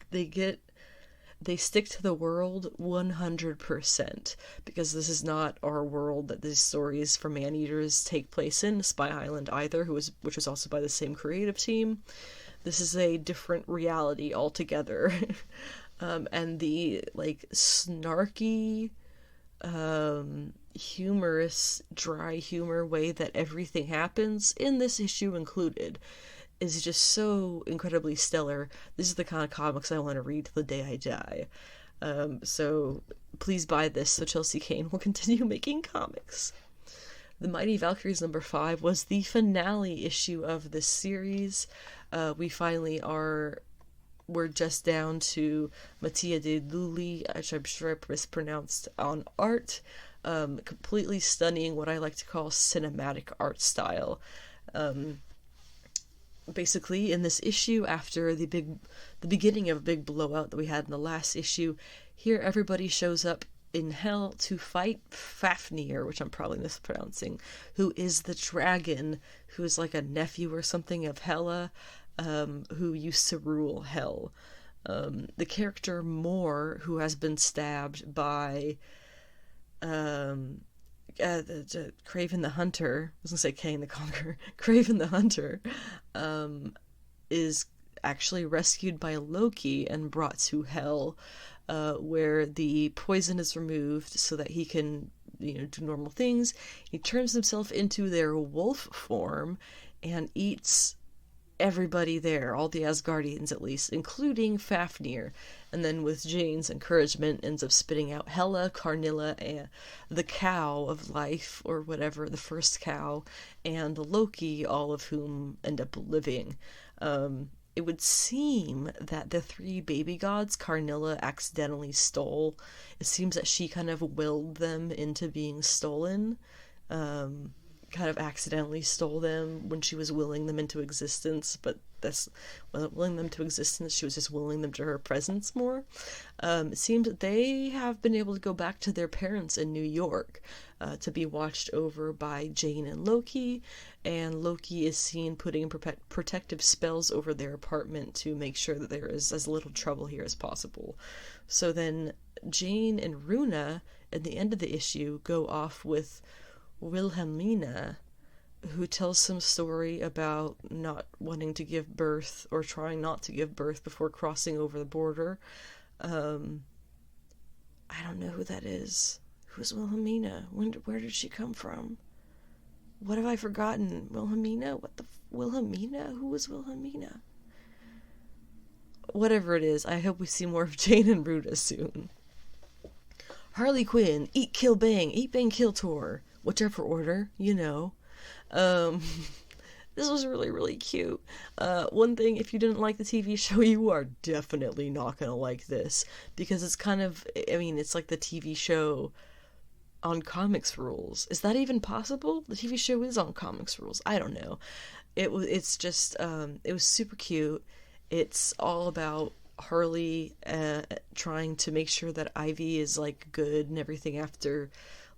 to the world 100%, because this is not our world that these stories for Maneaters take place in, Spy Island either, which was also by the same creative team. This is a different reality altogether. And the snarky, humorous, dry humor way that everything happens, in this issue included, is just so incredibly stellar. This is the kind of comics I want to read till the day I die. So please buy this so Chelsea Cain will continue making comics. The Mighty Valkyries number 5 was the finale issue of this series. We finally we're just down to Mattia de Lulli, which I'm sure I mispronounced, on art. Completely stunning, what I like to call cinematic art style. Basically, in this issue, after the beginning of a big blowout that we had in the last issue, here everybody shows up in hell to fight Fafnir, which I'm probably mispronouncing, who is the dragon, who is like a nephew or something of Hela, who used to rule hell. The character Moore, who has been stabbed by Craven the Hunter, I was gonna say Kane the Conqueror, Craven the Hunter, is actually rescued by Loki and brought to Hell, where the poison is removed so that he can do normal things. He turns himself into their wolf form and eats everybody there, all the Asgardians at least, including Fafnir, and then with Jane's encouragement ends up spitting out Hela, Carnilla, and the cow of life, or whatever, the first cow, and Loki, all of whom end up living. It would seem that the three baby gods Carnilla accidentally stole. It seems that she kind of willed them into being stolen. Kind of accidentally stole them when she was willing them into existence, but that's wasn't willing them to existence, she was just willing them to her presence more. It seems that they have been able to go back to their parents in New York to be watched over by Jane and Loki, and Loki is seen putting protective spells over their apartment to make sure that there is as little trouble here as possible. So then Jane and Runa, at the end of the issue, go off with Wilhelmina, who tells some story about not wanting to give birth or trying not to give birth before crossing over the border. I don't know who that is. Who's Wilhelmina? Where did she come from? What have I forgotten? Wilhelmina? Wilhelmina? Who was Wilhelmina? Whatever it is, I hope we see more of Jane and Runa soon. Harley Quinn, Eat, Kill, Bang, Eat, Bang, Kill Tour. Whichever order, This was really, really cute. One thing, if you didn't like the TV show, you are definitely not gonna like this, because it's kind of, it's like the TV show on comics rules. Is that even possible? The TV show is on comics rules. I don't know. It was super cute. It's all about Harley trying to make sure that Ivy is like good and everything after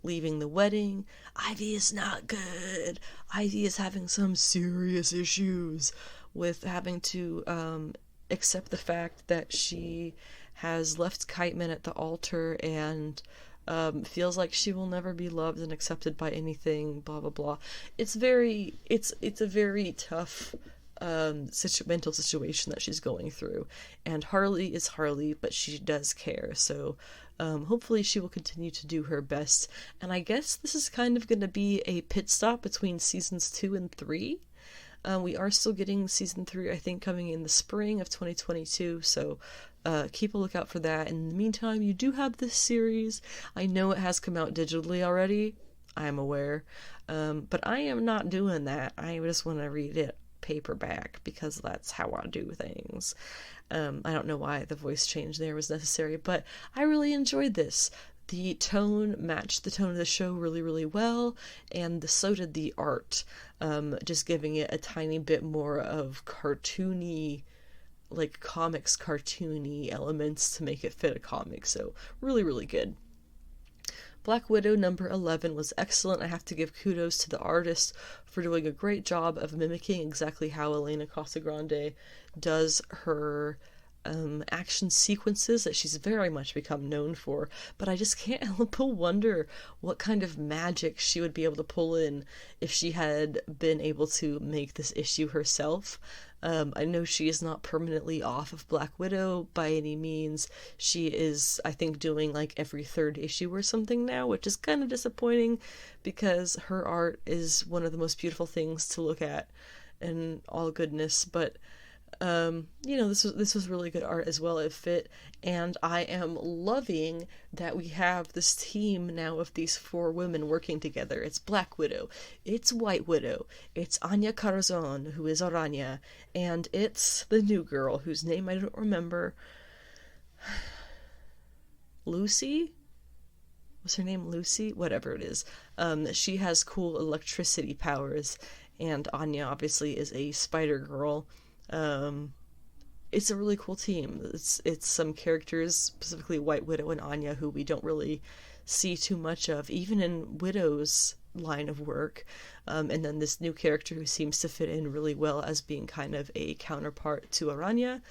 leaving the wedding. Ivy is not good. Ivy is having some serious issues with having to accept the fact that she has left Kiteman at the altar and feels like she will never be loved and accepted by anything, blah blah blah. It's a very tough mental situation that she's going through, and Harley is Harley, but she does care, so hopefully she will continue to do her best. And I guess this is kind of going to be a pit stop between seasons 2 and 3. We are still getting season 3, I think, coming in the spring of 2022, so keep a lookout for that. In the meantime, you do have this series. I know it has come out digitally already, I am aware, but I am not doing that. I just want to read it paperback because that's how I do things. I don't know why the voice change there was necessary, but I really enjoyed this. The tone matched the tone of the show really, really well, and so did the art, just giving it a tiny bit more of cartoony, like comics cartoony elements to make it fit a comic, so really, really good. Black Widow number 11 was excellent. I have to give kudos to the artist for doing a great job of mimicking exactly how Elena Casagrande does her action sequences that she's very much become known for, but I just can't help but wonder what kind of magic she would be able to pull in if she had been able to make this issue herself. I know she is not permanently off of Black Widow by any means. She is, I think, doing like every third issue or something now, which is kind of disappointing because her art is one of the most beautiful things to look at and all goodness, but this was really good art as well. It fit, and I am loving that we have this team now of these 4 women working together. It's Black Widow, it's White Widow, it's Anya Corazon, who is Aranya, and it's the new girl whose name I don't remember. Lucy? Was her name Lucy? Whatever it is. She has cool electricity powers, and Anya obviously is a spider girl. It's a really cool team. It's some characters, specifically White Widow and Anya, who we don't really see too much of, even in Widow's line of work. And then this new character who seems to fit in really well as being kind of a counterpart to Aranya,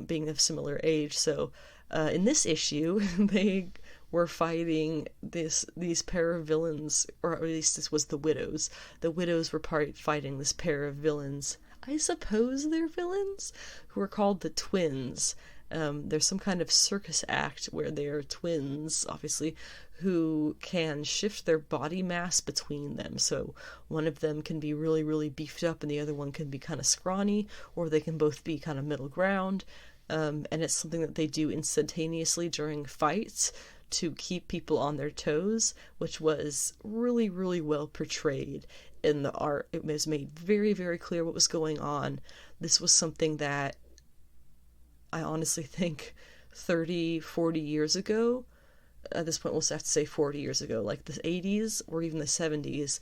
being of similar age. So in this issue, they were fighting these pair of villains, or at least this was the Widows. The Widows were fighting this pair of villains. I suppose they're villains, who are called the Twins, There's some kind of circus act where they're twins, obviously, who can shift their body mass between them. So one of them can be really, really beefed up and the other one can be kind of scrawny, or they can both be kind of middle ground. And it's something that they do instantaneously during fights to keep people on their toes, which was really, really well portrayed in the art. It was made very, very clear what was going on. This was something that I honestly think 30, 40 years ago, at this point we'll have to say 40 years ago, like the 80s or even the 70s,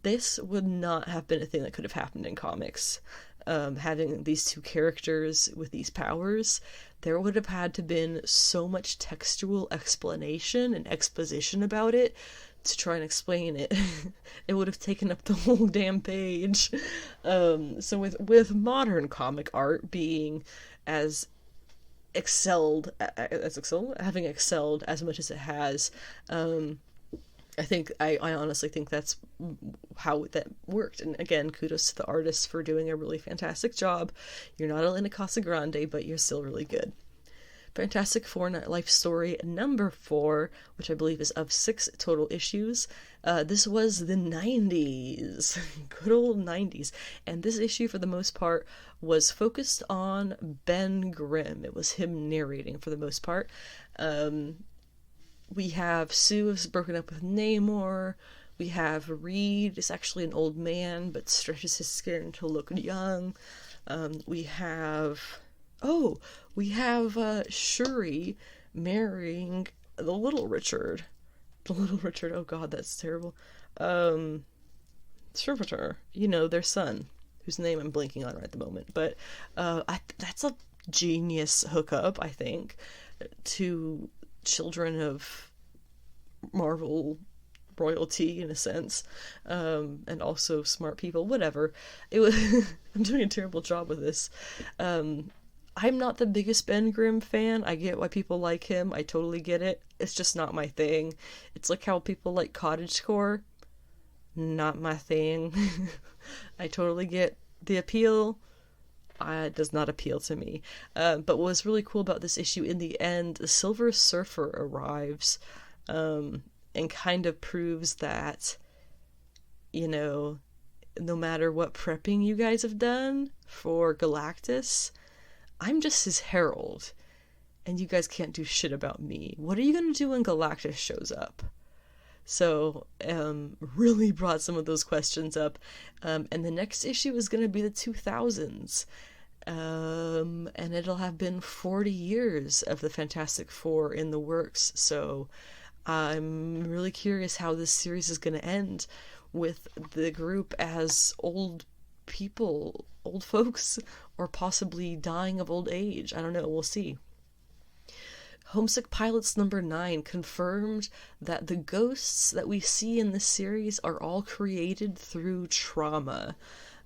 this would not have been a thing that could have happened in comics. Having these two characters with these powers, there would have had to been so much textual explanation and exposition about it to try and explain it. It would have taken up the whole damn page. So with modern comic art being as having excelled as much as it has, I honestly think that's how that worked. And again, kudos to the artists for doing a really fantastic job. You're not Elena Casagrande, but you're still really good. Fantastic Four Life Story number 4, which I believe is of 6 total issues. This was the 90s. Good old 90s. And this issue, for the most part, was focused on Ben Grimm. It was him narrating for the most part. We have Sue is broken up with Namor. We have Reed is actually an old man, but stretches his skin to look young. We have Shuri marrying the Little Richard. The Little Richard, oh god, that's terrible. Servitor, their son, whose name I'm blanking on right at the moment. But that's a genius hookup, I think, to children of Marvel royalty in a sense, and also smart people, whatever. It was I'm doing a terrible job with this. I'm not the biggest Ben Grimm fan. I get why people like him. I totally get it. It's just not my thing. It's like how people like cottagecore. Not my thing. I totally get the appeal. It does not appeal to me. But what was really cool about this issue, in the end, the Silver Surfer arrives, and kind of proves that, no matter what prepping you guys have done for Galactus, I'm just his herald, and you guys can't do shit about me. What are you gonna do when Galactus shows up? So, really brought some of those questions up. And the next issue is gonna be the 2000s. And it'll have been 40 years of the Fantastic Four in the works, so I'm really curious how this series is gonna end with the group as old folks, or possibly dying of old age. I don't know, we'll see. Homesick Pilots number 9 confirmed that the ghosts that we see in this series are all created through trauma.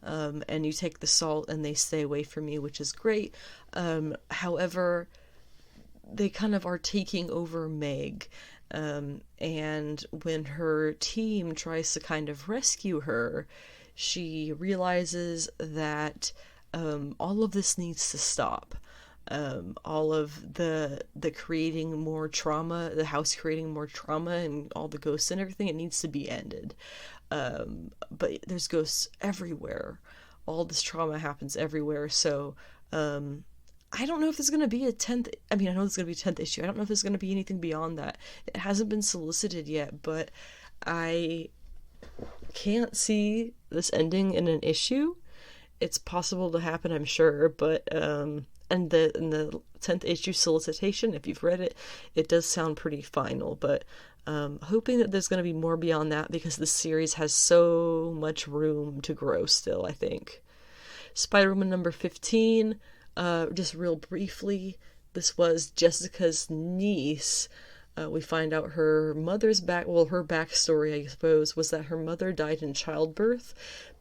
And you take the salt and they stay away from you, which is great. However, they kind of are taking over Meg. And when her team tries to kind of rescue her, she realizes that all of this needs to stop. All of the creating more trauma, the house creating more trauma, and all the ghosts and everything, it needs to be ended. But there's ghosts everywhere. All this trauma happens everywhere. So I don't know if there's going to be a 10th. I mean, I know there's going to be a 10th issue. I don't know if there's going to be anything beyond that. It hasn't been solicited yet, but I can't see this ending in an issue. It's possible to happen, I'm sure, but and the 10th issue solicitation, if you've read it, it does sound pretty final, but hoping that there's going to be more beyond that, because the series has so much room to grow still, I think. Spider-Woman number 15, just real briefly, this was Jessica's niece. We find out her mother's her backstory, I suppose, was that her mother died in childbirth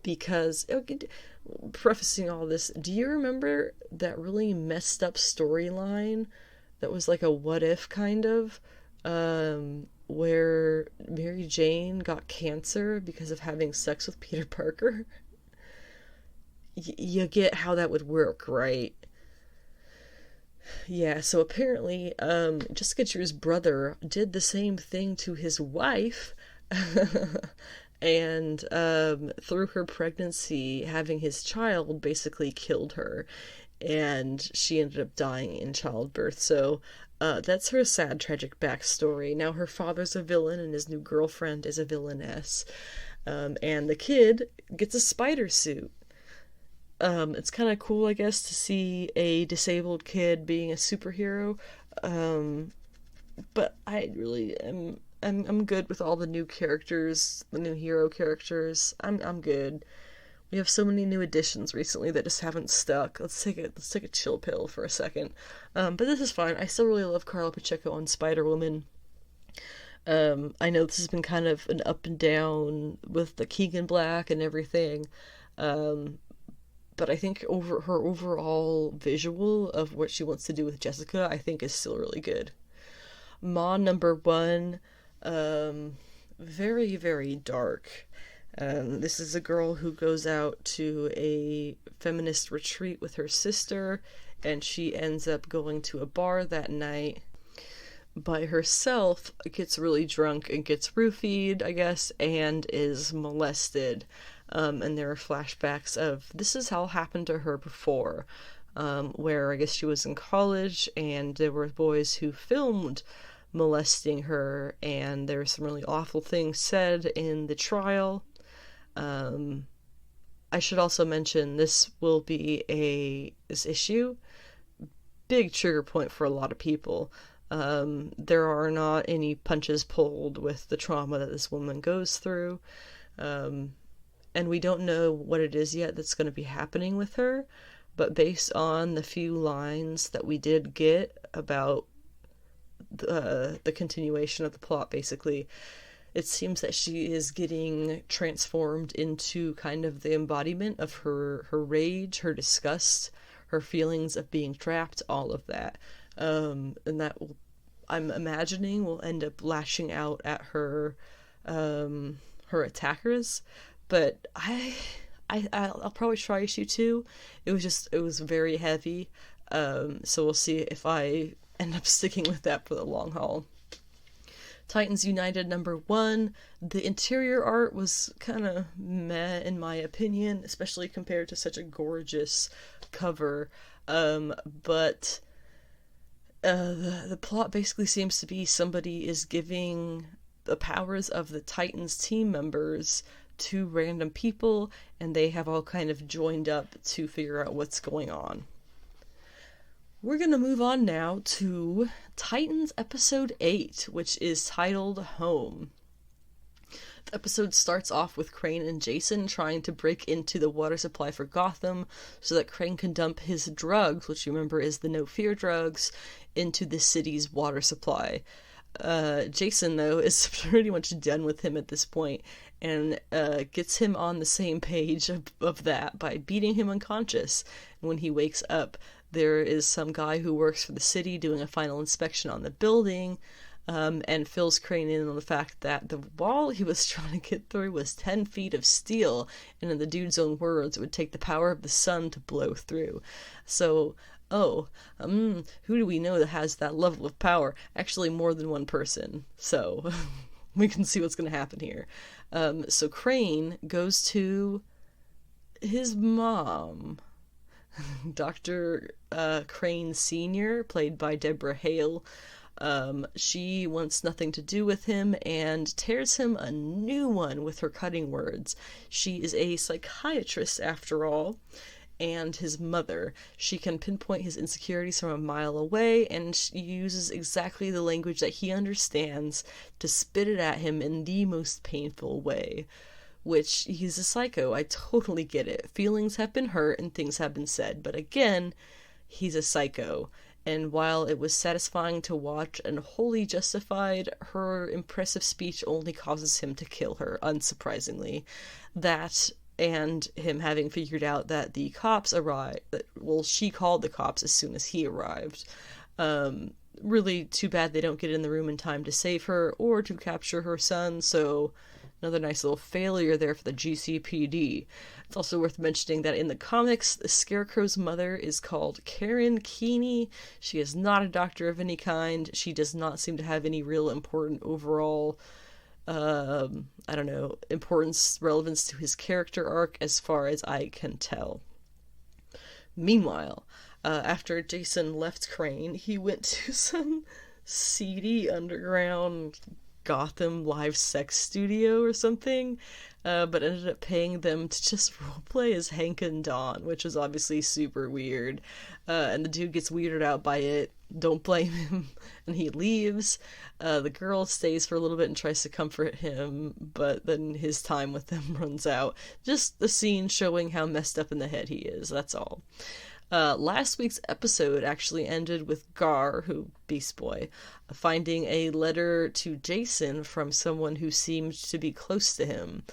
because, prefacing all this, do you remember that really messed up storyline that was like a what if kind of, where Mary Jane got cancer because of having sex with Peter Parker? You get how that would work, right? Yeah, so apparently, Jessica Drew's brother did the same thing to his wife, and through her pregnancy, having his child basically killed her, and she ended up dying in childbirth. So that's her sad, tragic backstory. Now her father's a villain, and his new girlfriend is a villainess, and the kid gets a spider suit. It's kind of cool, I guess, to see a disabled kid being a superhero. Um, but I really am. I'm good with all the new characters, the new hero characters. I'm good. We have so many new additions recently that just haven't stuck. Let's take a chill pill for a second. But this is fine. I still really love Carla Pacheco on Spider Woman. I know this has been kind of an up and down with the Keegan Black and everything. Um, but I think her overall visual of what she wants to do with Jessica, I think is still really good. Ma number one, um, very, very dark. This is a girl who goes out to a feminist retreat with her sister, and she ends up going to a bar that night by herself, gets really drunk and gets roofied, I guess, and is molested. And there are flashbacks of this is how it happened to her before, where I guess she was in college and there were boys who filmed molesting her, and there were some really awful things said in the trial. Um, I should also mention this will be this issue big trigger point for a lot of people. There are not any punches pulled with the trauma that this woman goes through. Um, and we don't know what it is yet that's going to be happening with her, but based on the few lines that we did get about the continuation of the plot, basically, it seems that she is getting transformed into kind of the embodiment of her rage, her disgust, her feelings of being trapped, all of that. And that will, I'm imagining, will end up lashing out at her attackers. But I'll probably try issue 2. It was very heavy. So we'll see if I end up sticking with that for the long haul. Titans United number 1. The interior art was kind of meh in my opinion, especially compared to such a gorgeous cover. But the plot basically seems to be somebody is giving the powers of the Titans team members to random people, and they have all kind of joined up to figure out what's going on. We're going to move on now to Titans Episode 8, which is titled Home. The episode starts off with Crane and Jason trying to break into the water supply for Gotham so that Crane can dump his drugs, which you remember is the No Fear drugs, into the city's water supply. Jason, though, is pretty much done with him at this point and gets him on the same page of that by beating him unconscious. And when he wakes up, there is some guy who works for the city doing a final inspection on the building, and fills Crane in on the fact that the wall he was trying to get through was 10 feet of steel, and in the dude's own words, it would take the power of the sun to blow through. So, who do we know that has that level of power? Actually, more than one person. So, we can see what's going to happen here. So Crane goes to his mom, Dr. Crane Sr., played by Deborah Hale. She wants nothing to do with him and tears him a new one with her cutting words. She is a psychiatrist, after all, and his mother. She can pinpoint his insecurities from a mile away, and she uses exactly the language that he understands to spit it at him in the most painful way. Which, he's a psycho, I totally get it. Feelings have been hurt and things have been said, but again, he's a psycho. And while it was satisfying to watch and wholly justified, her impressive speech only causes him to kill her, unsurprisingly. That, and him having figured out that the cops arrived, well, she called the cops as soon as he arrived. Really too bad they don't get in the room in time to save her or to capture her son, so Another nice little failure there for the GCPD. It's also worth mentioning that in the comics, the Scarecrow's mother is called Karen Keeney. She is not a doctor of any kind. She does not seem to have any real important overall, importance, relevance to his character arc as far as I can tell. Meanwhile, after Jason left Crane, he went to some seedy underground Gotham live sex studio or something, but ended up paying them to just roleplay as Hank and Dawn, which was obviously super weird. And the dude gets weirded out by it. Don't blame him. And he leaves. The girl stays for a little bit and tries to comfort him, but then his time with them runs out. Just the scene showing how messed up in the head he is, that's all. Last week's episode actually ended with Gar, Beast Boy, finding a letter to Jason from someone who seemed to be close to him.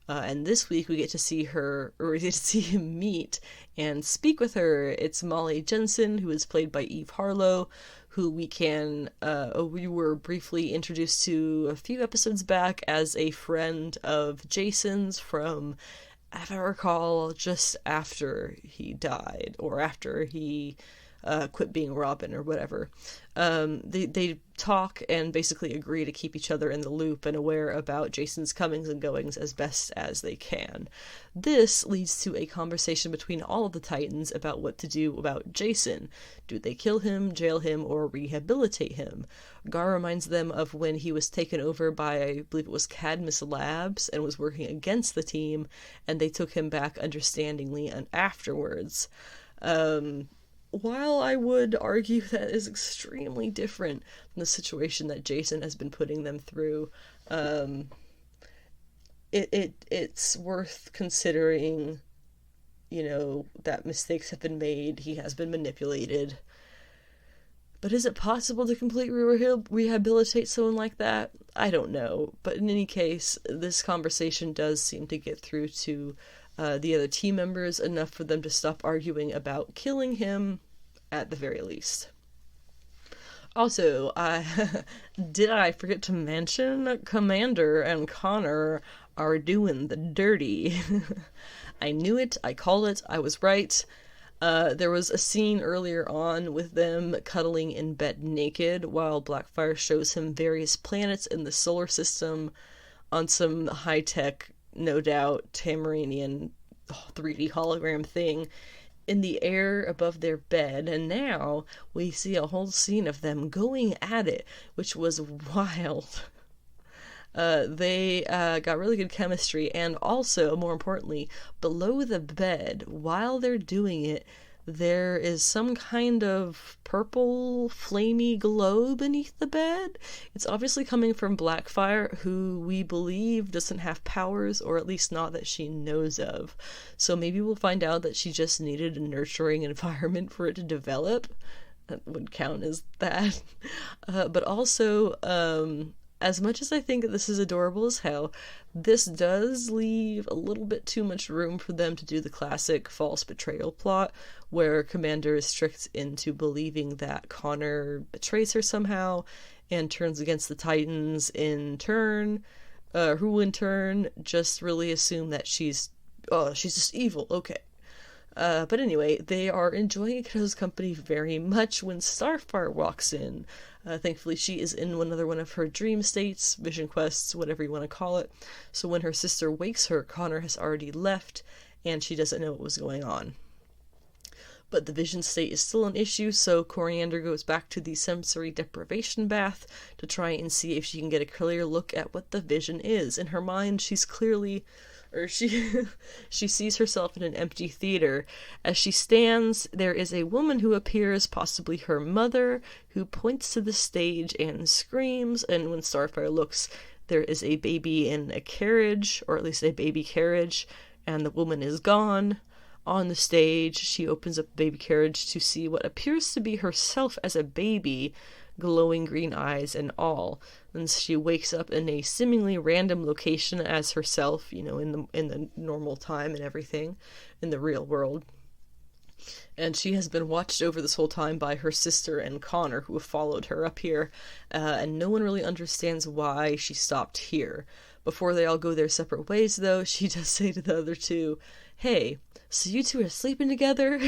And this week we get to see him meet and speak with her. It's Molly Jensen, who is played by Eve Harlow, who we were briefly introduced to a few episodes back as a friend of Jason's from, if I recall, just after he died, or after he quit being Robin or whatever. They talk and basically agree to keep each other in the loop and aware about Jason's comings and goings as best as they can. This leads to a conversation between all of the Titans about what to do about Jason. Do they kill him, jail him, or rehabilitate him? Gar reminds them of when he was taken over by, I believe it was Cadmus Labs, and was working against the team, and they took him back understandingly and afterwards. While I would argue that is extremely different from the situation that Jason has been putting them through, it's worth considering, that mistakes have been made, he has been manipulated. But is it possible to completely rehabilitate someone like that? I don't know. But in any case, this conversation does seem to get through to the other team members enough for them to stop arguing about killing him, at the very least. Also, did I forget to mention Commander and Connor are doing the dirty? I knew it, I called it, I was right. There was a scene earlier on with them cuddling in bed naked while Blackfire shows him various planets in the solar system on some high-tech, no doubt, Tamarinian 3D hologram thing in the air above their bed, and now we see a whole scene of them going at it, which was wild. They got really good chemistry, and also, more importantly, below the bed, while they're doing it, there is some kind of purple, flamey glow beneath the bed. It's obviously coming from Blackfire, who we believe doesn't have powers, or at least not that she knows of. So maybe we'll find out that she just needed a nurturing environment for it to develop. That would count as that. But also, as much as I think that this is adorable as hell, this does leave a little bit too much room for them to do the classic false betrayal plot, where Commander is tricked into believing that Connor betrays her somehow and turns against the Titans in turn, who in turn just really assume that she's just evil, okay. But anyway, they are enjoying each other's company very much when Starfire walks in. Thankfully, she is in another one of her dream states, vision quests, whatever you want to call it. So when her sister wakes her, Connor has already left, and she doesn't know what was going on. But the vision state is still an issue, so Coriander goes back to the sensory deprivation bath to try and see if she can get a clear look at what the vision is. In her mind, she sees herself in an empty theater. As she stands, there is a woman who appears, possibly her mother, who points to the stage and screams, and when Starfire looks, there is a baby in a carriage, or at least a baby carriage, and the woman is gone. On the stage, she opens up the baby carriage to see what appears to be herself as a baby, glowing green eyes and all. And she wakes up in a seemingly random location as herself, in the normal time and everything, in the real world. And she has been watched over this whole time by her sister and Connor, who have followed her up here, and no one really understands why she stopped here. Before they all go their separate ways, though, she does say to the other two, "Hey, so you two are sleeping together?"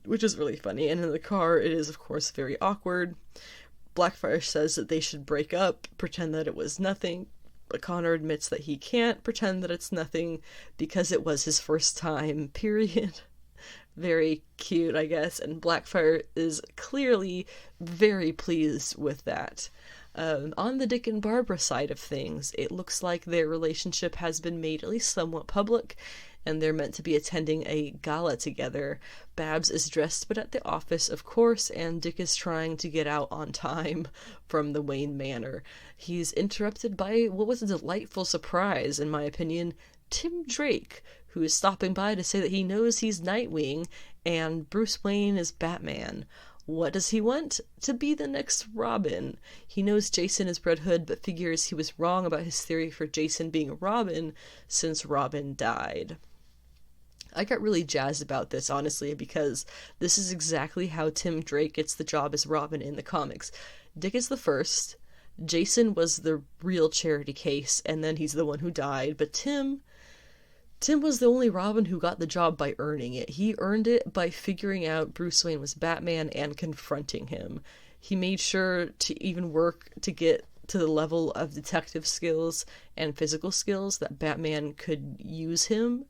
Which is really funny. And in the car, it is, of course, very awkward. Blackfire says that they should break up, pretend that it was nothing, but Connor admits that he can't pretend that it's nothing because it was his first time, period. Very cute, I guess, and Blackfire is clearly very pleased with that. On the Dick and Barbara side of things, it looks like their relationship has been made at least somewhat public, and they're meant to be attending a gala together. Babs is dressed but at the office, of course, and Dick is trying to get out on time from the Wayne Manor. He's interrupted by what was a delightful surprise, in my opinion, Tim Drake, who is stopping by to say that he knows he's Nightwing and Bruce Wayne is Batman. What does he want? To be the next Robin. He knows Jason is Red Hood, but figures he was wrong about his theory for Jason being Robin since Robin died. I got really jazzed about this, honestly, because this is exactly how Tim Drake gets the job as Robin in the comics. Dick is the first, Jason was the real charity case, and then he's the one who died, but Tim was the only Robin who got the job by earning it. He earned it by figuring out Bruce Wayne was Batman and confronting him. He made sure to even work to get to the level of detective skills and physical skills that Batman could use him.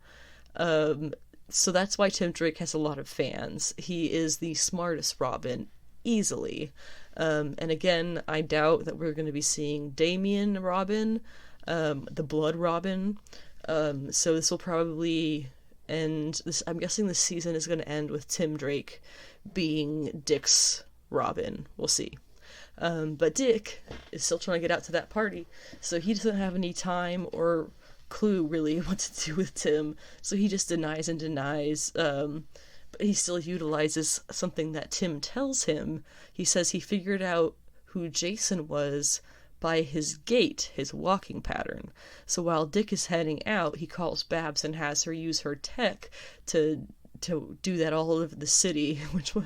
So that's why Tim Drake has a lot of fans. He is the smartest Robin, easily. And again, I doubt that we're going to be seeing Damian Robin, the Blood Robin. So this will probably end, I'm guessing this season is going to end with Tim Drake being Dick's Robin. We'll see. But Dick is still trying to get out to that party, so he doesn't have any time or clue really what to do with Tim, so he just denies and denies, but he still utilizes something that Tim tells him. He says he figured out who Jason was by his gait, his walking pattern. So while Dick is heading out, he calls Babs and has her use her tech to do that all over the city, which I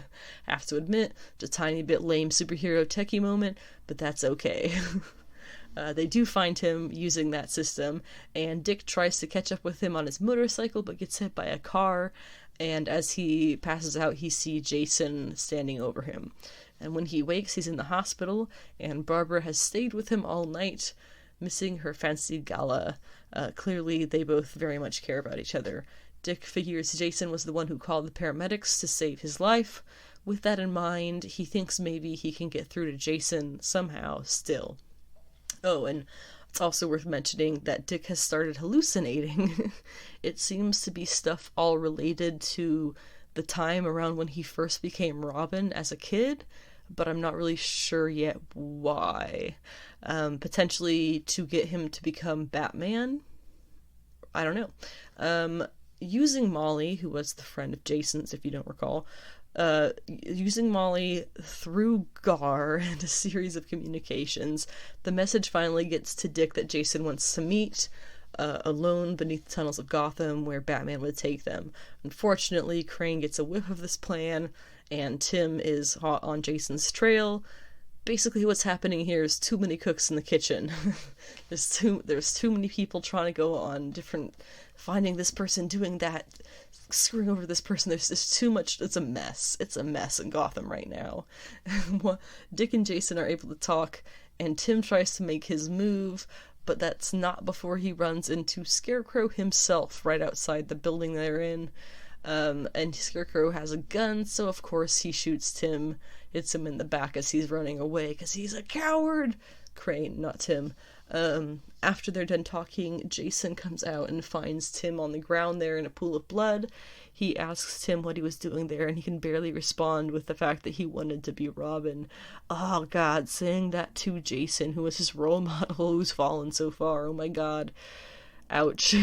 have to admit, it's a tiny bit lame superhero techie moment, but that's okay. They do find him using that system, and Dick tries to catch up with him on his motorcycle, but gets hit by a car, and as he passes out, he sees Jason standing over him. And when he wakes, he's in the hospital, and Barbara has stayed with him all night, missing her fancy gala. Clearly, they both very much care about each other. Dick figures Jason was the one who called the paramedics to save his life. With that in mind, he thinks maybe he can get through to Jason somehow still. Oh, and it's also worth mentioning that Dick has started hallucinating. It seems to be stuff all related to the time around when he first became Robin as a kid, but I'm not really sure yet why. Potentially to get him to become Batman? I don't know. Using Molly, who was the friend of Jason's, if you don't recall, using Molly through Gar and a series of communications, the message finally gets to Dick that Jason wants to meet alone beneath the tunnels of Gotham where Batman would take them. Unfortunately, Crane gets a whiff of this plan, and Tim is hot on Jason's trail. Basically, what's happening here is too many cooks in the kitchen. There's too many people trying to go on different, finding this person, doing that, screwing over this person. There's just too much. It's a mess. It's a mess in Gotham right now. Dick and Jason are able to talk, and Tim tries to make his move, but that's not before he runs into Scarecrow himself right outside the building they're in. And Scarecrow has a gun, so of course he shoots Tim, hits him in the back as he's running away, because he's a coward! Crane, not Tim. After they're done talking, Jason comes out and finds Tim on the ground there in a pool of blood. He asks Tim what he was doing there, and he can barely respond with the fact that he wanted to be Robin. Oh god, saying that to Jason, who was his role model, who's fallen so far, oh my god. Ouch.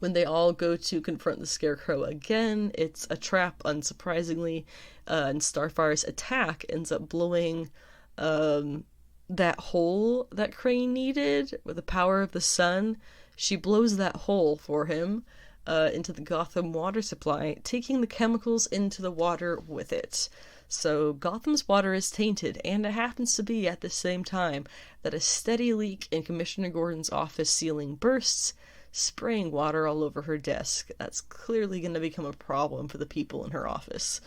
When they all go to confront the Scarecrow again, it's a trap, unsurprisingly, and Starfire's attack ends up blowing that hole that Crane needed with the power of the sun. She blows that hole for him into the Gotham water supply, taking the chemicals into the water with it. So Gotham's water is tainted, and it happens to be at the same time that a steady leak in Commissioner Gordon's office ceiling bursts, spraying water all over her desk. That's clearly going to become a problem for the people in her office.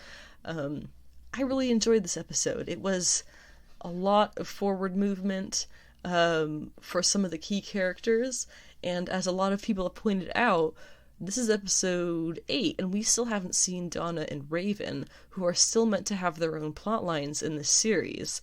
I really enjoyed this episode. It was a lot of forward movement for some of the key characters, and as a lot of people have pointed out, this is episode 8, and we still haven't seen Donna and Raven, who are still meant to have their own plot lines in this series.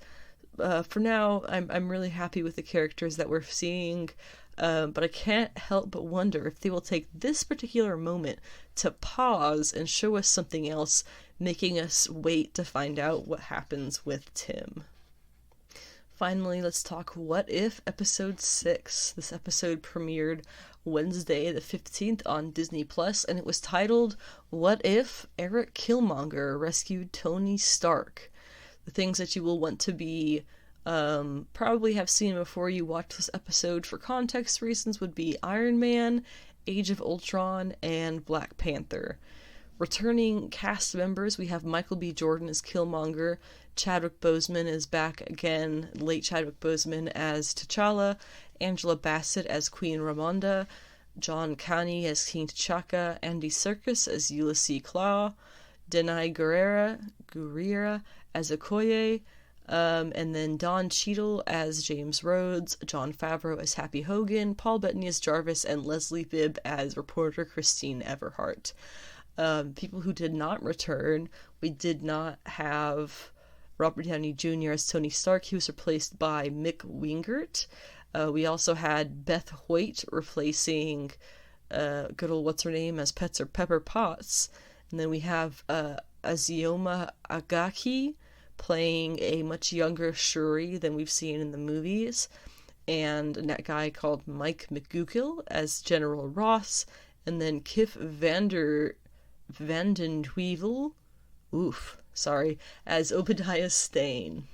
For now, I'm really happy with the characters that we're seeing, but I can't help but wonder if they will take this particular moment to pause and show us something else, making us wait to find out what happens with Tim. Finally, let's talk What If Episode 6. This episode premiered Wednesday the 15th on Disney+, and it was titled, What If Eric Killmonger Rescued Tony Stark? The things that you will want to be probably have seen before you watch this episode for context reasons would be Iron Man, Age of Ultron, and Black Panther. Returning cast members, we have Michael B. Jordan as Killmonger, Chadwick Boseman is back again, late Chadwick Boseman as T'Challa, Angela Bassett as Queen Ramonda, John Kani as King T'Chaka, Andy Serkis as Ulysses Klaue, Denai Guerrera as Okoye, and then Don Cheadle as James Rhodes, Jon Favreau as Happy Hogan, Paul Bettany as Jarvis, and Leslie Bibb as reporter Christine Everhart. People who did not return, we did not have Robert Downey Jr. as Tony Stark. He was replaced by Mick Wingert. We also had Beth Hoyt replacing good old what's-her-name as Pepper Potts. And then we have Azioma Agaki playing a much younger Shuri than we've seen in the movies. And that guy called Mike McGookill as General Ross. And then Kif Vanden Heuvel, as Obadiah Stane.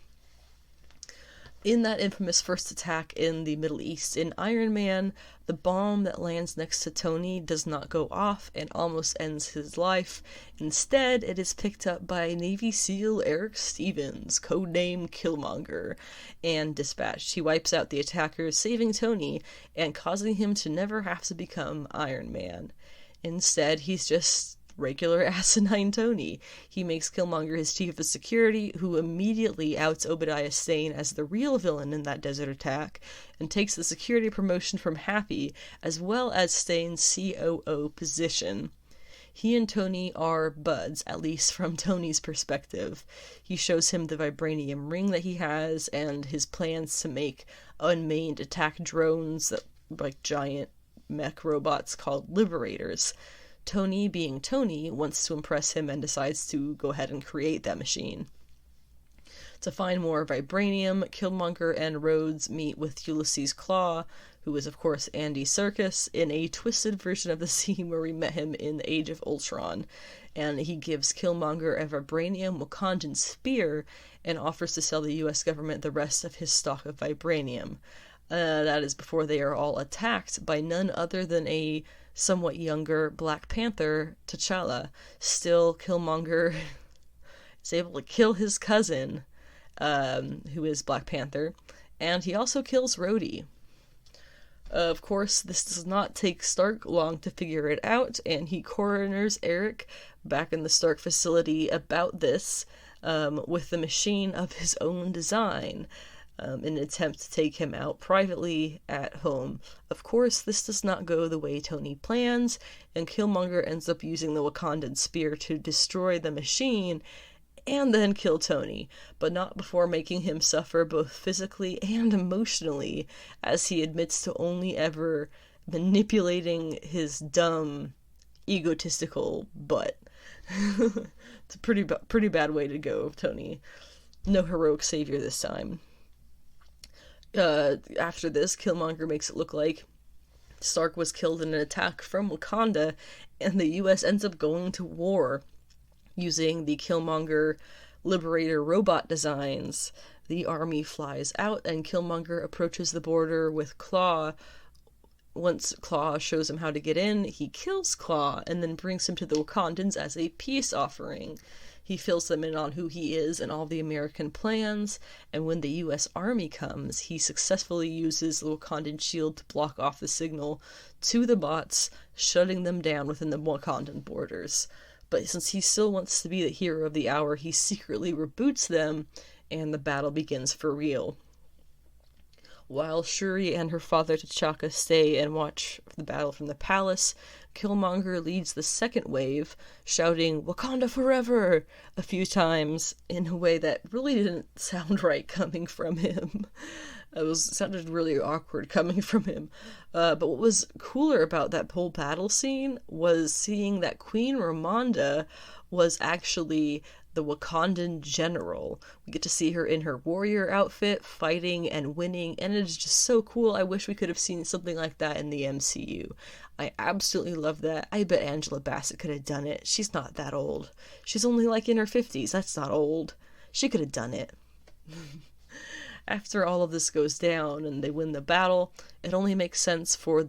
In that infamous first attack in the Middle East in Iron Man, the bomb that lands next to Tony does not go off and almost ends his life. Instead, it is picked up by Navy SEAL Eric Stevens, codename Killmonger, and dispatched. He wipes out the attackers, saving Tony and causing him to never have to become Iron Man. Instead, he's just regular asinine Tony. He makes Killmonger his chief of security, who immediately outs Obadiah Stane as the real villain in that desert attack, and takes the security promotion from Happy, as well as Stane's COO position. He and Tony are buds, at least from Tony's perspective. He shows him the vibranium ring that he has, and his plans to make unmanned attack drones, like giant mech robots called Liberators. Tony, being Tony, wants to impress him and decides to go ahead and create that machine. To find more vibranium, Killmonger and Rhodes meet with Ulysses Klaue, who is of course Andy Serkis, in a twisted version of the scene where we met him in Age of Ultron, and he gives Killmonger a vibranium Wakandan spear and offers to sell the US government the rest of his stock of vibranium. That is before they are all attacked by none other than a somewhat younger Black Panther, T'Challa. Still, Killmonger is able to kill his cousin, who is Black Panther, and he also kills Rhodey. Of course, this does not take Stark long to figure it out, and he coroners Eric back in the Stark facility about this, with the machine of his own design, in an attempt to take him out privately at home. Of course, this does not go the way Tony plans, and Killmonger ends up using the Wakandan spear to destroy the machine and then kill Tony, but not before making him suffer both physically and emotionally, as he admits to only ever manipulating his dumb, egotistical butt. It's a pretty bad way to go, Tony. No heroic savior this time. After this, Killmonger makes it look like Stark was killed in an attack from Wakanda, and the US ends up going to war using the Killmonger Liberator robot designs. The army flies out, and Killmonger approaches the border with Klaue. Once Klaue shows him how to get in, he kills Klaue, and then brings him to the Wakandans as a peace offering. He fills them in on who he is and all the American plans, and when the US Army comes, he successfully uses the Wakandan shield to block off the signal to the bots, shutting them down within the Wakandan borders. But since he still wants to be the hero of the hour, he secretly reboots them, and the battle begins for real. While Shuri and her father T'Chaka stay and watch the battle from the palace, Killmonger leads the second wave, shouting "Wakanda forever" a few times in a way that really didn't sound right coming from him. It sounded really awkward coming from him. But what was cooler about that whole battle scene was seeing that Queen Ramonda was actually the Wakandan general. We get to see her in her warrior outfit, fighting and winning, and it's just so cool. I wish we could have seen something like that in the MCU. I absolutely love that. I bet Angela Bassett could have done it. She's not that old. She's only like in her 50s. That's not old. She could have done it. After all of this goes down and they win the battle, it only makes sense for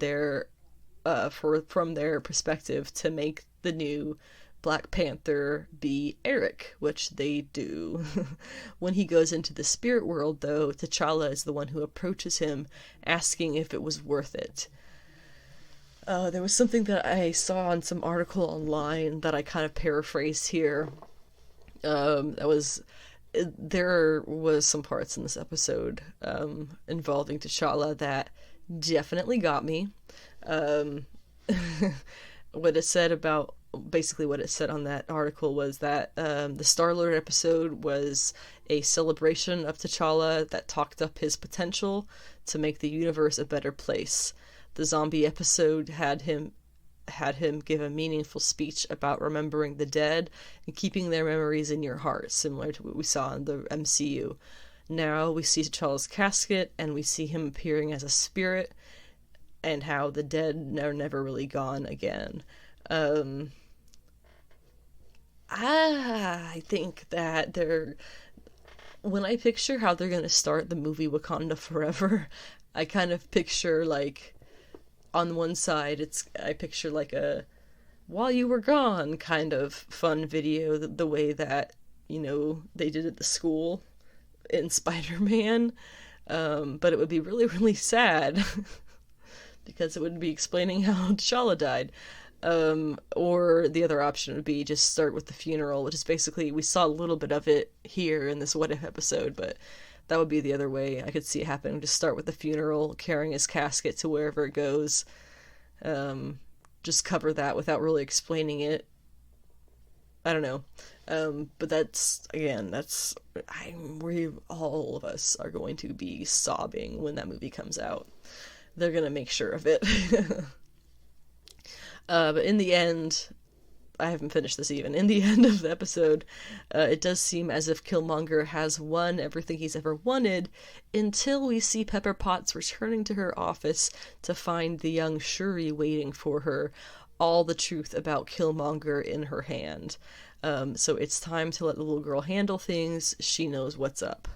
from their perspective to make the new Black Panther be Eric, which they do. When he goes into the spirit world, though, T'Challa is the one who approaches him, asking if it was worth it. There was something that I saw in some article online that I kind of paraphrased here. There was some parts in this episode involving T'Challa that definitely got me. What it said on that article was that the Star-Lord episode was a celebration of T'Challa that talked up his potential to make the universe a better place. The zombie episode had him give a meaningful speech about remembering the dead and keeping their memories in your heart, similar to what we saw in the MCU. Now we see T'Challa's casket, and we see him appearing as a spirit, and how the dead are never really gone again. I think that when I picture how they're going to start the movie Wakanda Forever, I kind of picture, like, on one side, I picture like a "while you were gone" kind of fun video, the way that, they did at the school in Spider-Man. But it would be really, really sad because it would be explaining how T'Challa died. Or the other option would be just start with the funeral, which is basically, we saw a little bit of it here in this What If episode, but that would be the other way I could see it happening. Just start with the funeral, carrying his casket to wherever it goes. Just cover that without really explaining it. I don't know. But all of us are going to be sobbing when that movie comes out. They're gonna make sure of it. But in the end, I haven't finished this even. In the end of the episode, it does seem as if Killmonger has won everything he's ever wanted, until we see Pepper Potts returning to her office to find the young Shuri waiting for her, all the truth about Killmonger in her hand. So it's time to let the little girl handle things. She knows what's up.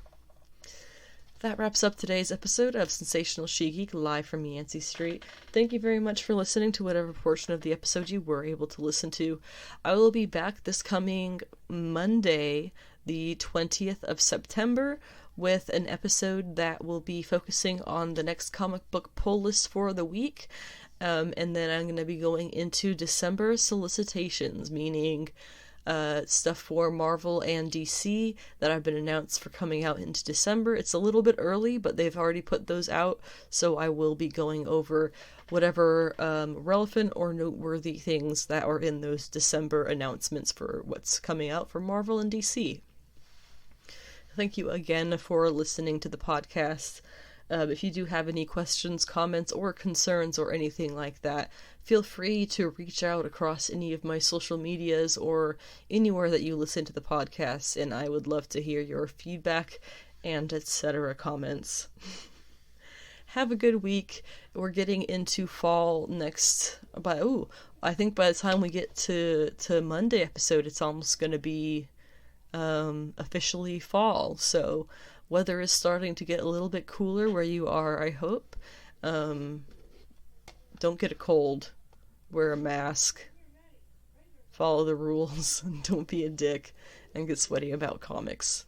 That wraps up today's episode of Sensational She-Geek, live from Yancey Street. Thank you very much for listening to whatever portion of the episode you were able to listen to. I will be back this coming Monday, the 20th of September, with an episode that will be focusing on the next comic book pull list for the week. And then I'm going to be going into December solicitations, meaning stuff for Marvel and DC that have been announced for coming out into December. It's a little bit early, but they've already put those out, so I will be going over whatever relevant or noteworthy things that are in those December announcements for what's coming out for Marvel and DC. Thank you again for listening to the podcast. If you do have any questions, comments, or concerns or anything like that, feel free to reach out across any of my social medias or anywhere that you listen to the podcast, and I would love to hear your feedback and etc. comments. Have a good week. We're getting into fall next, I think by the time we get to Monday episode, it's almost going to be officially fall, so weather is starting to get a little bit cooler where you are, I hope. Don't get a cold. Wear a mask. follow the rules, don't be a dick, and get sweaty about comics.